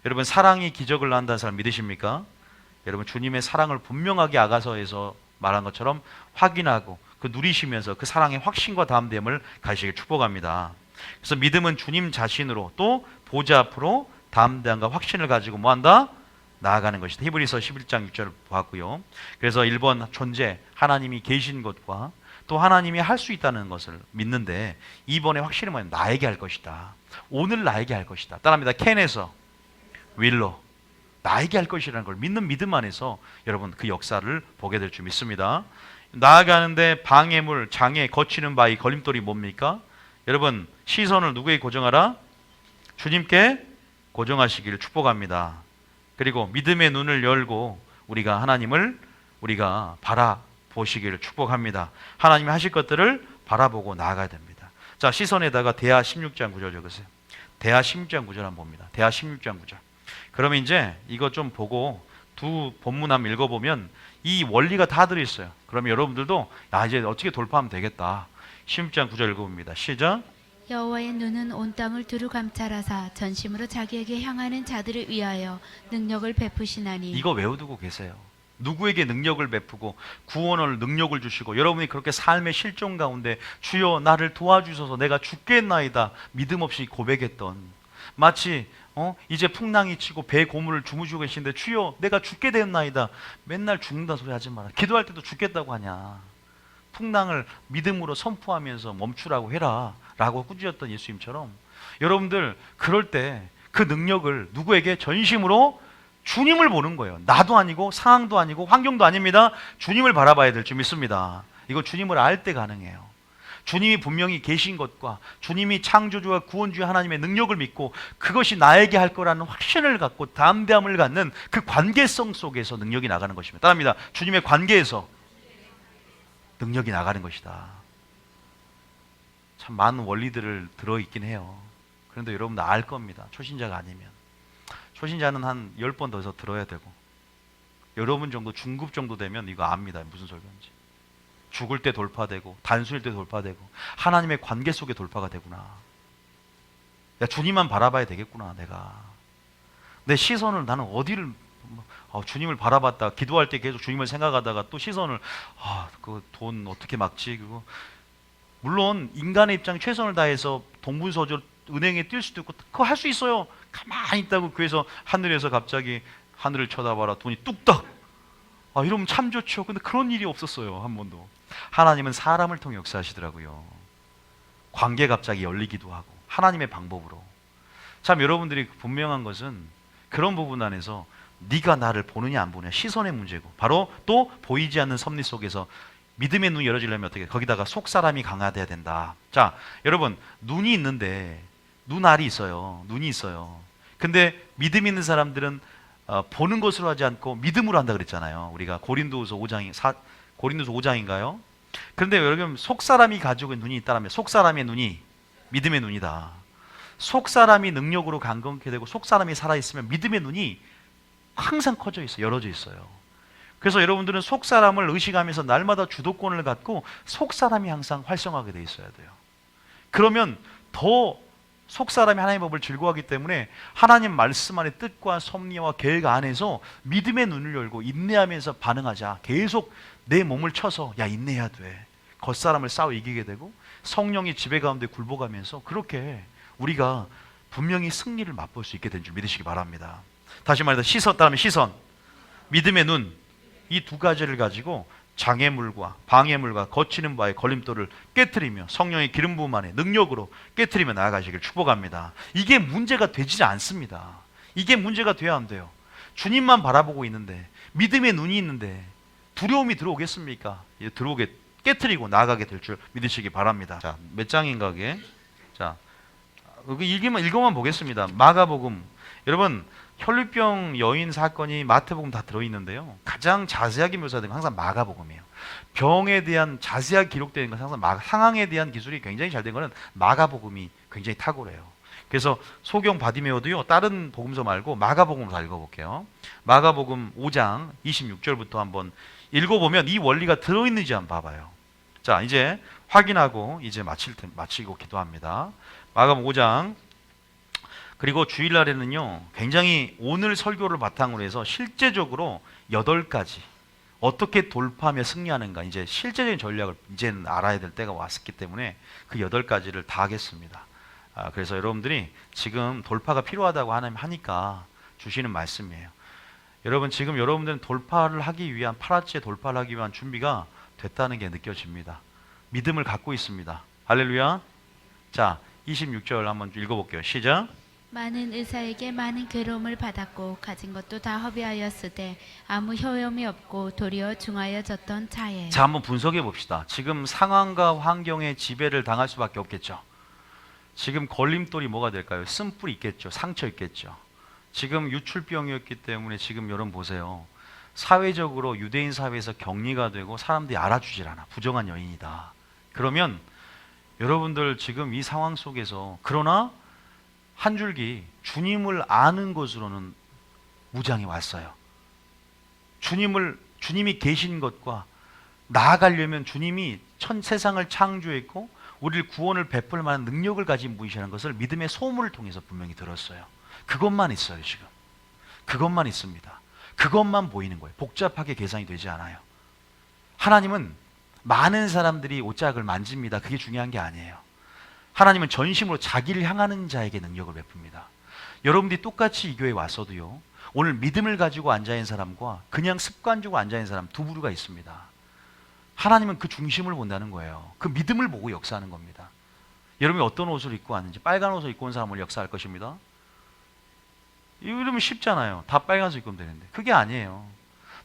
여러분, 사랑이 기적을 낳는다는 사람 믿으십니까? 여러분, 주님의 사랑을 분명하게 아가서에서 말한 것처럼 확인하고 그 누리시면서 그 사랑의 확신과 담대함을 가지시길 축복합니다. 그래서 믿음은 주님 자신으로 또 보좌 앞으로 담대함과 확신을 가지고 뭐한다? 나아가는 것이다. 히브리서 11장 6절을 보았고요. 그래서 1번 존재, 하나님이 계신 것과 또 하나님이 할 수 있다는 것을 믿는데, 2번의 확신은 뭐냐면 나에게 할 것이다. 오늘 나에게 할 것이다. 따라합니다. 캔에서 윌로, 나에게 할 것이라는 걸 믿는 믿음 안에서 여러분 그 역사를 보게 될 줄 믿습니다. 나아가는데 방해물, 장애, 거치는 바위, 걸림돌이 뭡니까? 여러분, 시선을 누구에게 고정하라? 주님께 고정하시기를 축복합니다. 그리고 믿음의 눈을 열고 우리가 하나님을 우리가 바라보시기를 축복합니다. 하나님이 하실 것들을 바라보고 나아가야 됩니다. 자, 시선에다가 대하 16장 9절 적으세요. 대하 16장 9절 한번 봅니다. 대하 16장 9절. 그러면 이제 이거 좀 보고 두 본문 한번 읽어보면 이 원리가 다 들어있어요. 그러면 여러분들도 이제 어떻게 돌파하면 되겠다. 16장 9절 읽어봅니다. 시작. 여호와의 눈은 온 땅을 두루 감찰하사 전심으로 자기에게 향하는 자들을 위하여 능력을 베푸시나니. 이거 외워두고 계세요. 누구에게 능력을 베푸고 구원을 능력을 주시고, 여러분이 그렇게 삶의 실종 가운데 주여 나를 도와주셔서 내가 죽겠나이다 믿음 없이 고백했던, 마치 이제 풍랑이 치고 배 고물을 주무시고 계신데 주여 내가 죽게 되었나이다. 맨날 죽는다 소리 하지 마라. 기도할 때도 죽겠다고 하냐. 풍랑을 믿음으로 선포하면서 멈추라고 해라 라고 꾸짖었던 예수님처럼, 여러분들 그럴 때 그 능력을 누구에게? 전심으로 주님을 보는 거예요. 나도 아니고 상황도 아니고 환경도 아닙니다. 주님을 바라봐야 될 줄 믿습니다. 이거 주님을 알 때 가능해요. 주님이 분명히 계신 것과 주님이 창조주와 구원주의 하나님의 능력을 믿고 그것이 나에게 할 거라는 확신을 갖고 담대함을 갖는 그 관계성 속에서 능력이 나가는 것입니다. 따라합니다. 주님의 관계에서 능력이 나가는 것이다. 참 많은 원리들을 들어있긴 해요. 그런데 여러분 알 겁니다. 초신자가 아니면. 초신자는 한 10번 더 해서 들어야 되고, 여러분 정도 중급 정도 되면 이거 압니다. 무슨 설교인지. 죽을 때 돌파되고 단순일 때 돌파되고 하나님의 관계 속에 돌파가 되구나. 야, 주님만 바라봐야 되겠구나. 내가 내 시선을 나는 어디를 주님을 바라봤다 기도할 때 계속 주님을 생각하다가 또 시선을 그 돈 어떻게 막지? 그거 물론 인간의 입장에 최선을 다해서 동분서주로 은행에 뛸 수도 있고 그거 할 수 있어요. 가만히 있다고 그래서 하늘에서 갑자기 하늘을 쳐다봐라 돈이 뚝딱 이러면 참 좋죠. 근데 그런 일이 없었어요. 한 번도. 하나님은 사람을 통해 역사하시더라고요. 관계 갑자기 열리기도 하고 하나님의 방법으로. 참 여러분들이 분명한 것은 그런 부분 안에서 네가 나를 보느냐 안 보느냐 시선의 문제고, 바로 또 보이지 않는 섭리 속에서 믿음의 눈이 열어지려면 어떻게? 거기다가 속사람이 강화돼야 된다. 자, 여러분 눈이 있는데 눈알이 있어요. 눈이 있어요. 근데 믿음 있는 사람들은 보는 것으로 하지 않고 믿음으로 한다 그랬잖아요. 우리가 고린도서 5장인가요? 그런데 여러분 속사람이 가지고 있는 눈이 있다면 속사람의 눈이 믿음의 눈이다. 속사람이 능력으로 강건케 되고 속사람이 살아있으면 믿음의 눈이 항상 커져 있어요. 열어져 있어요. 그래서 여러분들은 속사람을 의식하면서 날마다 주도권을 갖고 속사람이 항상 활성화하게 돼 있어야 돼요. 그러면 더 속사람이 하나님의 법을 즐거워하기 때문에 하나님 말씀 안의 뜻과 섭리와 계획 안에서 믿음의 눈을 열고 인내하면서 반응하자. 계속 내 몸을 쳐서 야 인내해야 돼. 겉사람을 싸워 이기게 되고 성령이 지배 가운데 굴복하면서 그렇게 우리가 분명히 승리를 맛볼 수 있게 된 줄 믿으시기 바랍니다. 다시 말해서 시선, 다음에 시선, 믿음의 눈, 이 두 가지를 가지고 장애물과 방해물과 거치는 바의 걸림돌을 깨트리며 성령의 기름 부음 안에 능력으로 깨트리며 나아가시길 축복합니다. 이게 문제가 되지 않습니다. 이게 문제가 돼야 안 돼요. 주님만 바라보고 있는데, 믿음의 눈이 있는데 두려움이 들어오겠습니까? 들어오게 깨트리고 나아가게 될 줄 믿으시기 바랍니다. 자, 몇 장인가 그게? 자, 읽어만 보겠습니다. 마가복음. 여러분, 혈루병 여인 사건이 마태복음 다 들어있는데요, 가장 자세하게 묘사된 건 항상 마가복음이에요. 병에 대한 자세하게 기록되는 건 항상 상황에 대한 기술이 굉장히 잘 된 거는 마가복음이 굉장히 탁월해요. 그래서 소경 바디메오도요, 다른 복음서 말고 마가복음을 다 읽어볼게요. 마가복음 5장 26절부터 한번 읽어보면 이 원리가 들어있는지 한번 봐봐요. 자, 이제 확인하고 이제 마치고 기도합니다. 마가복음 5장. 그리고 주일날에는요, 굉장히 오늘 설교를 바탕으로 해서 실제적으로 8가지 어떻게 돌파하며 승리하는가, 이제 실제적인 전략을 이제는 알아야 될 때가 왔기 때문에 그 8가지를 다 하겠습니다. 그래서 여러분들이 지금 돌파가 필요하다고 하나님 하니까 주시는 말씀이에요. 여러분, 지금 여러분들은 돌파를 하기 위한, 파라치의 돌파를 하기 위한 준비가 됐다는 게 느껴집니다. 믿음을 갖고 있습니다. 할렐루야. 자, 26절 한번 읽어볼게요. 시작. 많은 의사에게 많은 괴로움을 받았고 가진 것도 다 허비하였을 때 아무 효용이 없고 도리어 중하여졌던 자에. 자, 한번 분석해 봅시다. 지금 상황과 환경에 지배를 당할 수밖에 없겠죠. 지금 걸림돌이 뭐가 될까요? 쓴뿔이 있겠죠. 상처 있겠죠. 지금 유출병이었기 때문에 지금 여러분 보세요. 사회적으로 유대인 사회에서 격리가 되고 사람들이 알아주질 않아. 부정한 여인이다. 그러면 여러분들 지금 이 상황 속에서, 그러나 한 줄기 주님을 아는 것으로는 무장해 왔어요. 주님이 계신 것과 나아가려면 주님이 세상을 창조했고 우리를 구원을 베풀 만한 능력을 가진 분이시라는 것을 믿음의 소문을 통해서 분명히 들었어요. 그것만 있어요. 지금 그것만 있습니다. 그것만 보이는 거예요. 복잡하게 계산이 되지 않아요. 하나님은 많은 사람들이 옷자락을 만집니다. 그게 중요한 게 아니에요. 하나님은 전심으로 자기를 향하는 자에게 능력을 베풉니다. 여러분들이 똑같이 이 교회에 왔어도요, 오늘 믿음을 가지고 앉아있는 사람과 그냥 습관적으로 앉아있는 사람 두 부류가 있습니다. 하나님은 그 중심을 본다는 거예요. 그 믿음을 보고 역사하는 겁니다. 여러분이 어떤 옷을 입고 왔는지, 빨간 옷을 입고 온 사람을 역사할 것입니다. 이러면 쉽잖아요. 다 빨간색 입고 오면 되는데 그게 아니에요.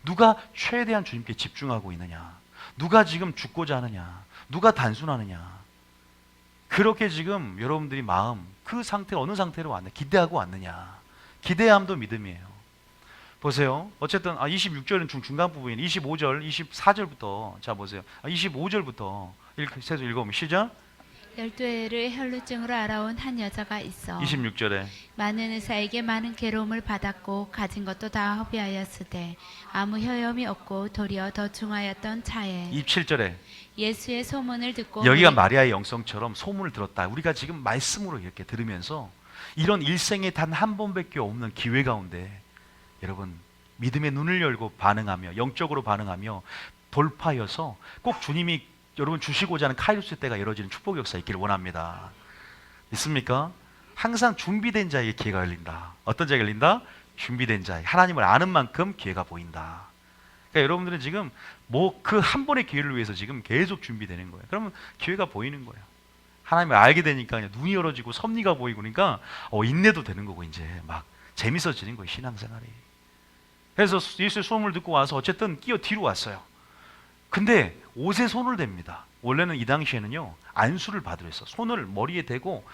누가 최대한 주님께 집중하고 있느냐, 누가 지금 죽고자 하느냐, 누가 단순하느냐, 그렇게 지금 여러분들이 마음, 그 상태, 어느 상태로 왔냐, 기대하고 왔느냐. 기대함도 믿음이에요. 보세요. 어쨌든 26절은 중간 부분이에요. 25절, 24절부터 자 보세요. 25절부터 세서 읽어보면 시작. 12해를 혈루증으로 알아온 한 여자가 있어 26절에 많은 의사에게 많은 괴로움을 받았고 가진 것도 다 허비하였을 때 아무 효용이 없고 도리어 더 중하였던 차에. 27절에 예수의 소문을 듣고 여기가 마리아의 영성처럼 소문을 들었다. 우리가 지금 말씀으로 이렇게 들으면서 이런 일생에 단 한 번밖에 없는 기회 가운데 여러분 믿음의 눈을 열고 반응하며, 영적으로 반응하며 돌파여서 꼭 주님이 여러분 주시고자 하는 카이로스 때가 열어지는 축복 역사 있기를 원합니다. 믿습니까? 항상 준비된 자에게 기회가 열린다. 어떤 자에게 열린다? 준비된 자에게, 하나님을 아는 만큼 기회가 보인다. 그러니까 여러분들은 지금 그 한 번의 기회를 위해서 지금 계속 준비되는 거예요. 그러면 기회가 보이는 거예요. 하나님을 알게 되니까 그냥 눈이 열어지고 섭리가 보이고, 그러니까 인내도 되는 거고 이제 막 재밌어지는 거예요, 신앙생활이. 그래서 예수의 소문을 듣고 와서 어쨌든 끼어 뒤로 왔어요. 근데 옷에 손을 댑니다. 원래는 이 당시에는요, 안수를 받으려 했어. 손을 머리에 대고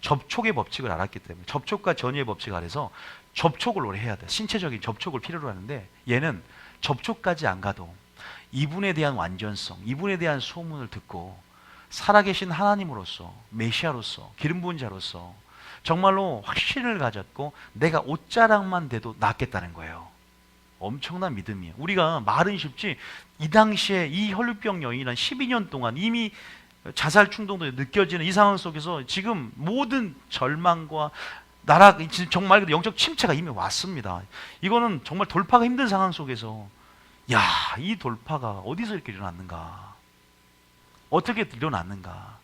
접촉의 법칙을 알았기 때문에, 접촉과 전이의 법칙 아래서 접촉을 오래 해야 돼. 신체적인 접촉을 필요로 하는데 얘는 접촉까지 안 가도 이분에 대한 완전성, 이분에 대한 소문을 듣고 살아계신 하나님으로서, 메시아로서, 기름 부은 자로서 정말로 확신을 가졌고 내가 옷자락만 돼도 낫겠다는 거예요. 엄청난 믿음이에요. 우리가 말은 쉽지 이 당시에 이 혈루병 여인이란 12년 동안 이미 자살 충동도 느껴지는 이 상황 속에서 지금 모든 절망과 나라 정말 영적 침체가 이미 왔습니다. 이거는 정말 돌파가 힘든 상황 속에서 이 돌파가 어디서 이렇게 일어났는가, 어떻게 일어났는가,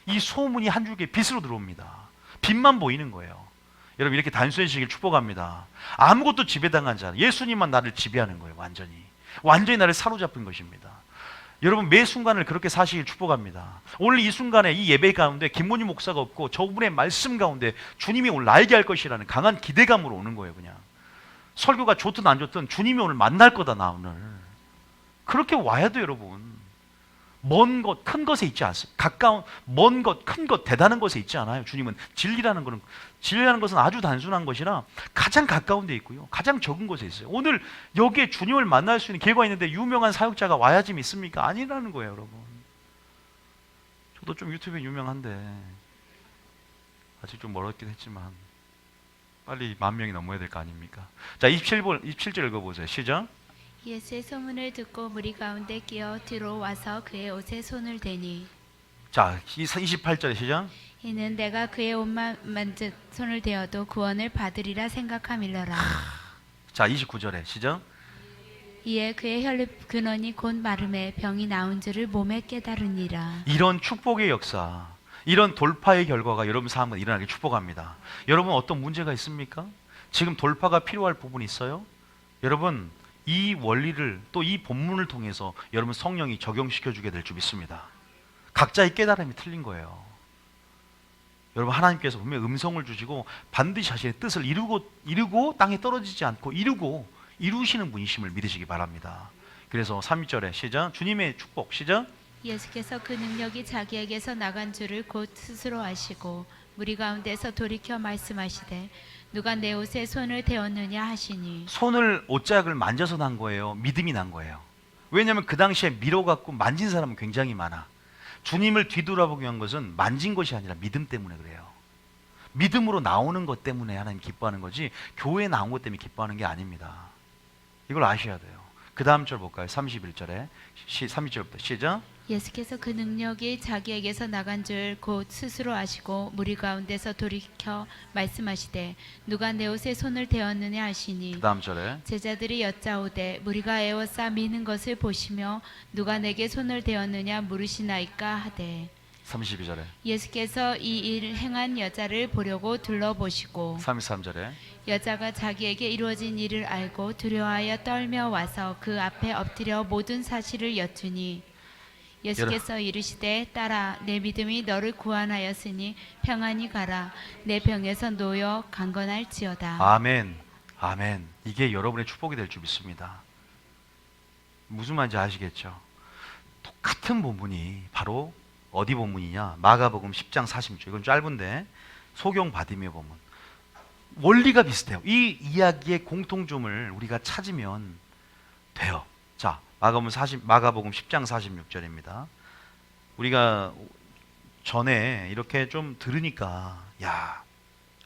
이 소문이 한 줄기의 빛으로 들어옵니다. 빛만 보이는 거예요. 여러분 이렇게 단순해지길 축복합니다. 아무것도 지배당한 자, 예수님만 나를 지배하는 거예요. 완전히 나를 사로잡은 것입니다. 여러분 매 순간을 그렇게 사시길 축복합니다. 오늘 이 순간에 이 예배 가운데 김문희 목사가 없고 저분의 말씀 가운데 주님이 오늘 나에게 할 것이라는 강한 기대감으로 오는 거예요. 그냥 설교가 좋든 안 좋든 주님이 오늘 만날 거다 나 오늘. 그렇게 와야 돼요. 여러분 먼 것, 큰 것에 있지 않습니다. 가까운, 먼 것, 큰 것, 대단한 것에 있지 않아요. 주님은 진리라는 것은 아주 단순한 것이라 가장 가까운 데 있고요. 가장 적은 곳에 있어요. 오늘 여기에 주님을 만날 수 있는 기회가 있는데 유명한 사역자가 와야지 믿습니까? 아니라는 거예요, 여러분. 저도 좀 유튜브에 유명한데 아직 좀 멀었긴 했지만 빨리 10,000명이 넘어야 될 거 아닙니까? 자, 27절 읽어보세요. 시작. 예수의 소문을 듣고 무리 가운데 끼어 들어와서 그의 옷에 손을 대니 자, 28절에 시작. 이는 내가 그의 옷만 만져 손을 대어도 구원을 받으리라 생각함일러라. 자, 29절에 시작. 이에 그의 혈육 근원이 곧 마름에 병이 나온 줄을 몸에 깨달으니라. 이런 축복의 역사, 이런 돌파의 결과가 여러분 삶에 일어나길 축복합니다. 여러분 어떤 문제가 있습니까? 지금 돌파가 필요할 부분이 있어요? 여러분 이 원리를 또 이 본문을 통해서 여러분 성령이 적용시켜 주게 될 줄 믿습니다. 각자의 깨달음이 틀린 거예요. 여러분 하나님께서 분명히 음성을 주시고 반드시 자신의 뜻을 이루고 땅에 떨어지지 않고 이루시는 분이심을 믿으시기 바랍니다. 그래서 3절에 시작. 주님의 축복 시작. 예수께서 그 능력이 자기에게서 나간 줄을 곧 스스로 아시고 무리 가운데서 돌이켜 말씀하시되 누가 내 옷에 손을 대었느냐 하시니. 손을 옷자락을 만져서 난 거예요? 믿음이 난 거예요? 왜냐하면 그 당시에 밀어갖고 만진 사람은 굉장히 많아. 주님을 뒤돌아보게 한 것은 만진 것이 아니라 믿음 때문에 그래요. 믿음으로 나오는 것 때문에 하나님 기뻐하는 거지 교회에 나온 것 때문에 기뻐하는 게 아닙니다. 이걸 아셔야 돼요. 그 다음 절 볼까요? 31절에 32절부터 시작. 예수께서 그 능력이 자기에게서 나간 줄 곧 스스로 아시고 무리 가운데서 돌이켜 말씀하시되 누가 내 옷에 손을 대었느냐 하시니. 그 다음 절에 제자들이 여짜오되 무리가 에워싸 미는 것을 보시며 누가 내게 손을 대었느냐 물으시나이까 하되. 32절에 예수께서 이 일 행한 여자를 보려고 둘러보시고 33절에 여자가 자기에게 이루어진 일을 알고 두려워하여 떨며 와서 그 앞에 엎드려 모든 사실을 여쭈니 예수께서 이르시되 딸아 내 믿음이 너를 구원하였으니 평안히 가라 내 병에서 놓여 강건할지어다. 아멘. 아멘. 이게 여러분의 축복이 될 줄 믿습니다. 무슨 말인지 아시겠죠? 똑같은 본문이 바로 어디 본문이냐? 마가복음 10장 46절. 이건 짧은데 소경 바디메오 본문. 원리가 비슷해요. 이 이야기의 공통점을 우리가 찾으면 돼요. 자, 마가복음 10장 46절입니다. 우리가 전에 이렇게 좀 들으니까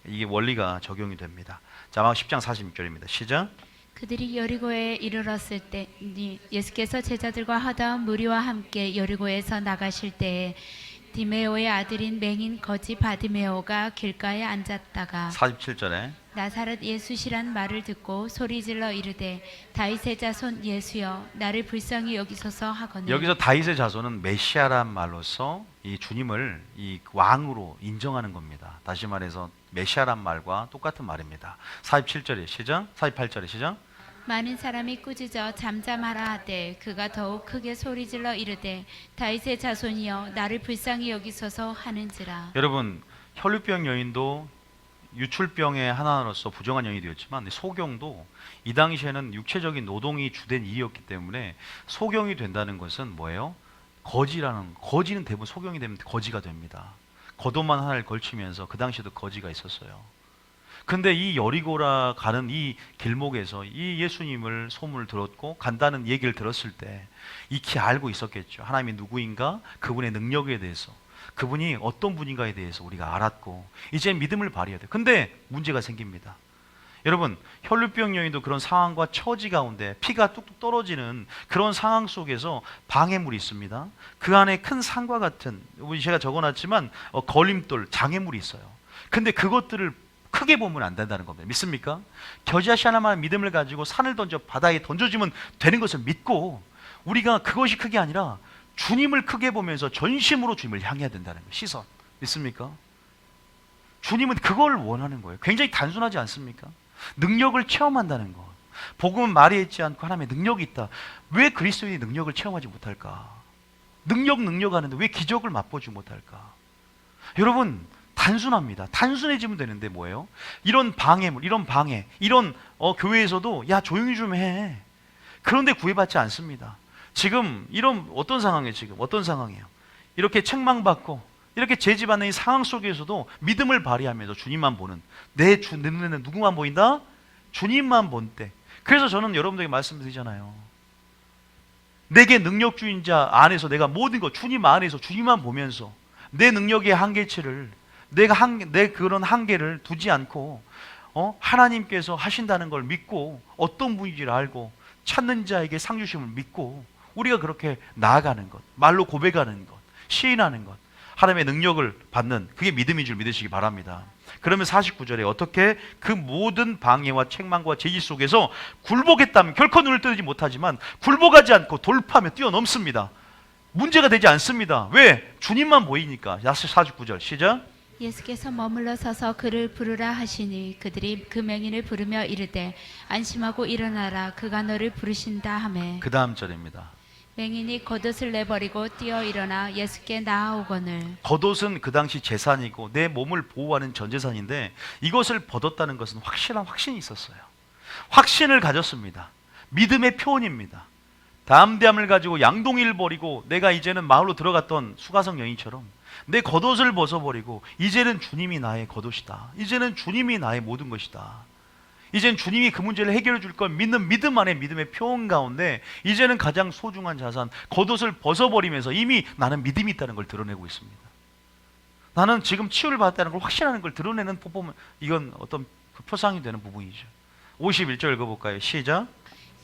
이게 원리가 적용이 됩니다. 자, 마가복음 10장 46절입니다. 시작. 그들이 여리고에 이르렀을 때 예수께서 제자들과 하다운 무리와 함께 여리고에서 나가실 때에 디메오의 아들인 맹인 거지 바디메오가 길가에 앉았다가 47절에 나사렛 예수시란 말을 듣고 소리질러 이르되 다윗의 자손 예수여 나를 불쌍히 여기소서 하거늘. 여기서 다윗의 자손은 메시아란 말로서 이 주님을 이 왕으로 인정하는 겁니다. 다시 말해서 메시아란 말과 똑같은 말입니다. 47절에 시작. 48절에 시작. 많은 사람이 꾸짖어 잠잠하라 하되 그가 더욱 크게 소리질러 이르되 다윗의 자손이여 나를 불쌍히 여기소서 하는지라. 여러분 혈루병 여인도 유출병의 하나로서 부정한 여인이 되었지만 소경도 이 당시에는 육체적인 노동이 주된 일이었기 때문에 소경이 된다는 것은 뭐예요? 거지는 대부분 소경이 되면 거지가 됩니다. 겉옷만 하나를 걸치면서 그 당시에도 거지가 있었어요. 근데 이 여리고라 가는 이 길목에서 이 예수님을 소문을 들었고 간다는 얘기를 들었을 때 익히 알고 있었겠죠. 하나님이 누구인가, 그분의 능력에 대해서, 그분이 어떤 분인가에 대해서 우리가 알았고 이제 믿음을 발휘해야 돼요. 근데 문제가 생깁니다. 여러분 혈루병 여인도 그런 상황과 처지 가운데 피가 뚝뚝 떨어지는 그런 상황 속에서 방해물이 있습니다. 그 안에 큰 산과 같은, 제가 적어놨지만 걸림돌, 장애물이 있어요. 근데 그것들을 크게 보면 안 된다는 겁니다. 믿습니까? 겨자씨 하나만 믿음을 가지고 산을 던져 바다에 던져주면 되는 것을 믿고 우리가 그것이 크게 아니라 주님을 크게 보면서 전심으로 주님을 향해야 된다는 거예요. 시선. 믿습니까? 주님은 그걸 원하는 거예요. 굉장히 단순하지 않습니까? 능력을 체험한다는 것. 복음은 말에 있지 않고 하나님의 능력이 있다. 왜 그리스도인이 능력을 체험하지 못할까? 능력 하는데 왜 기적을 맛보지 못할까? 여러분, 단순합니다. 단순해지면 되는데 뭐예요? 이런 방해물, 이런 방해, 이런 교회에서도 야 조용히 좀 해. 그런데 구애받지 않습니다. 지금 이런 어떤 상황이에요? 지금 어떤 상황이에요? 이렇게 책망받고 이렇게 제지받는 이 상황 속에서도 믿음을 발휘하면서 주님만 보는 내 눈에는 누구만 보인다? 주님만 본때. 그래서 저는 여러분들에게 말씀드리잖아요. 내게 능력주인 자 안에서 내가 모든 것 주님 안에서 주님만 보면서 내 능력의 한계치를 내 그런 한계를 두지 않고 하나님께서 하신다는 걸 믿고 어떤 분인지를 알고 찾는 자에게 상 주심을 믿고 우리가 그렇게 나아가는 것, 말로 고백하는 것, 시인하는 것, 하나님의 능력을 받는 그게 믿음인 줄 믿으시기 바랍니다. 그러면 49절에 어떻게 그 모든 방해와 책망과 제지 속에서 굴복했다면 결코 눈을 뜨지 못하지만 굴복하지 않고 돌파하며 뛰어넘습니다. 문제가 되지 않습니다. 왜? 주님만 보이니까. 49절 시작. 예수께서 머물러 서서 그를 부르라 하시니 그들이 그 맹인을 부르며 이르되 안심하고 일어나라 그가 너를 부르신다 하매 그 다음 절입니다. 맹인이 겉옷을 내버리고 뛰어 일어나 예수께 나아오거늘. 겉옷은 그 당시 재산이고 내 몸을 보호하는 전 재산인데 이것을 벗었다는 것은 확실한 확신이 있었어요. 확신을 가졌습니다. 믿음의 표현입니다. 담대함을 가지고 양동이를 버리고 내가 이제는 마을로 들어갔던 수가성 여인처럼 내 겉옷을 벗어버리고 이제는 주님이 나의 겉옷이다. 이제는 주님이 나의 모든 것이다. 이제는 주님이 그 문제를 해결해 줄 걸 믿는 믿음 안에 믿음의 표현 가운데 이제는 가장 소중한 자산 겉옷을 벗어버리면서 이미 나는 믿음이 있다는 걸 드러내고 있습니다. 나는 지금 치유를 받았다는 걸 확신하는 걸 드러내는 포폼, 이건 어떤 그 표상이 되는 부분이죠. 51절 읽어볼까요? 시작.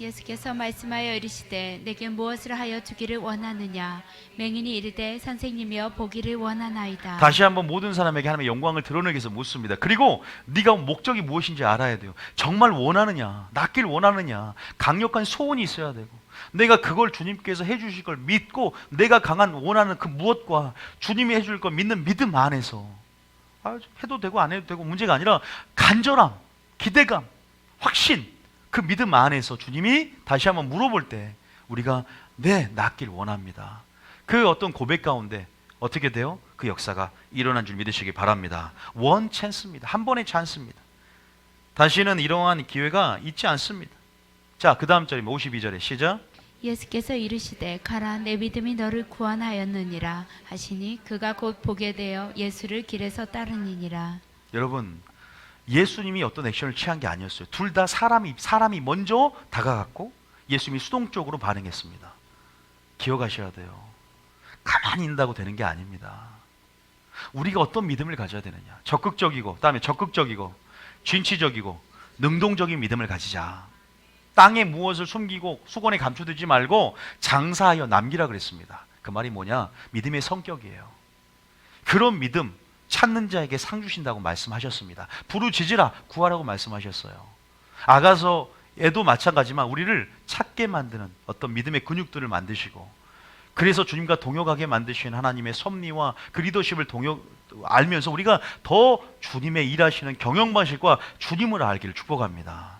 예수께서 말씀하여 이르시되 내게 무엇을 하여 주기를 원하느냐. 맹인이 이르되 선생님이여 보기를 원하나이다. 다시 한번 모든 사람에게 하나님의 영광을 드러내기 위해서 묻습니다. 그리고 네가 목적이 무엇인지 알아야 돼요. 정말 원하느냐, 낫길 원하느냐, 강력한 소원이 있어야 되고 내가 그걸 주님께서 해주실 걸 믿고 내가 강한 원하는 그 무엇과 주님이 해줄 걸 믿는 믿음 안에서 해도 되고 안 해도 되고 문제가 아니라 간절함, 기대감, 확신, 그 믿음 안에서 주님이 다시 한번 물어볼 때 우리가 네, 낫길 원합니다. 그 어떤 고백 가운데 어떻게 돼요? 그 역사가 일어난 줄 믿으시기 바랍니다. 원 찬스입니다. 한 번의 찬스입니다. 다시는 이러한 기회가 있지 않습니다. 자, 그 다음 절입니다. 52절에 시작. 예수께서 이르시되 가라 내 믿음이 너를 구원하였느니라 하시니 그가 곧 보게 되어 예수를 길에서 따르니니라. 여러분, 예수님이 어떤 액션을 취한 게 아니었어요. 둘 다 사람이 먼저 다가갔고 예수님이 수동적으로 반응했습니다. 기억하셔야 돼요. 가만히 있는다고 되는 게 아닙니다. 우리가 어떤 믿음을 가져야 되느냐. 적극적이고 그다음에 적극적이고 진취적이고 능동적인 믿음을 가지자. 땅에 무엇을 숨기고 수건에 감춰두지 말고 장사하여 남기라 그랬습니다. 그 말이 뭐냐? 믿음의 성격이에요. 그런 믿음 찾는 자에게 상 주신다고 말씀하셨습니다. 부르짖으라 구하라고 말씀하셨어요. 아가서에도 마찬가지지만 우리를 찾게 만드는 어떤 믿음의 근육들을 만드시고 그래서 주님과 동역하게 만드신 하나님의 섭리와 그 리더십을 알면서 우리가 더 주님의 일하시는 경영 방식과 주님을 알기를 축복합니다.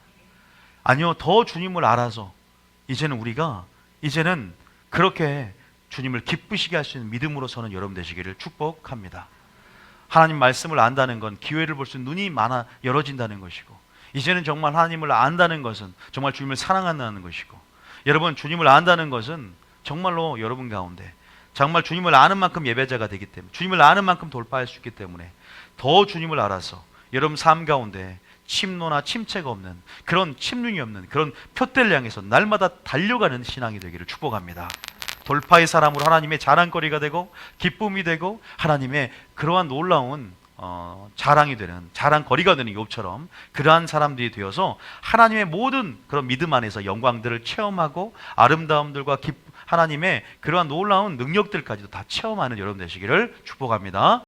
아니요, 더 주님을 알아서 이제는 우리가 그렇게 주님을 기쁘시게 할 수 있는 믿음으로서는 여러분 되시기를 축복합니다. 하나님 말씀을 안다는 건 기회를 볼 수 있는 눈이 많아 열어진다는 것이고 이제는 정말 하나님을 안다는 것은 정말 주님을 사랑한다는 것이고 여러분 주님을 안다는 것은 정말로 여러분 가운데 정말 주님을 아는 만큼 예배자가 되기 때문에 주님을 아는 만큼 돌파할 수 있기 때문에 더 주님을 알아서 여러분 삶 가운데 침노나 침체가 없는 그런 침륜이 없는 그런 표대를 향해서 날마다 달려가는 신앙이 되기를 축복합니다. 돌파의 사람으로 하나님의 자랑거리가 되고 기쁨이 되고 하나님의 그러한 놀라운 자랑이 되는 자랑거리가 되는 욥처럼 그러한 사람들이 되어서 하나님의 모든 그런 믿음 안에서 영광들을 체험하고 아름다움들과 하나님의 그러한 놀라운 능력들까지도 다 체험하는 여러분 되시기를 축복합니다.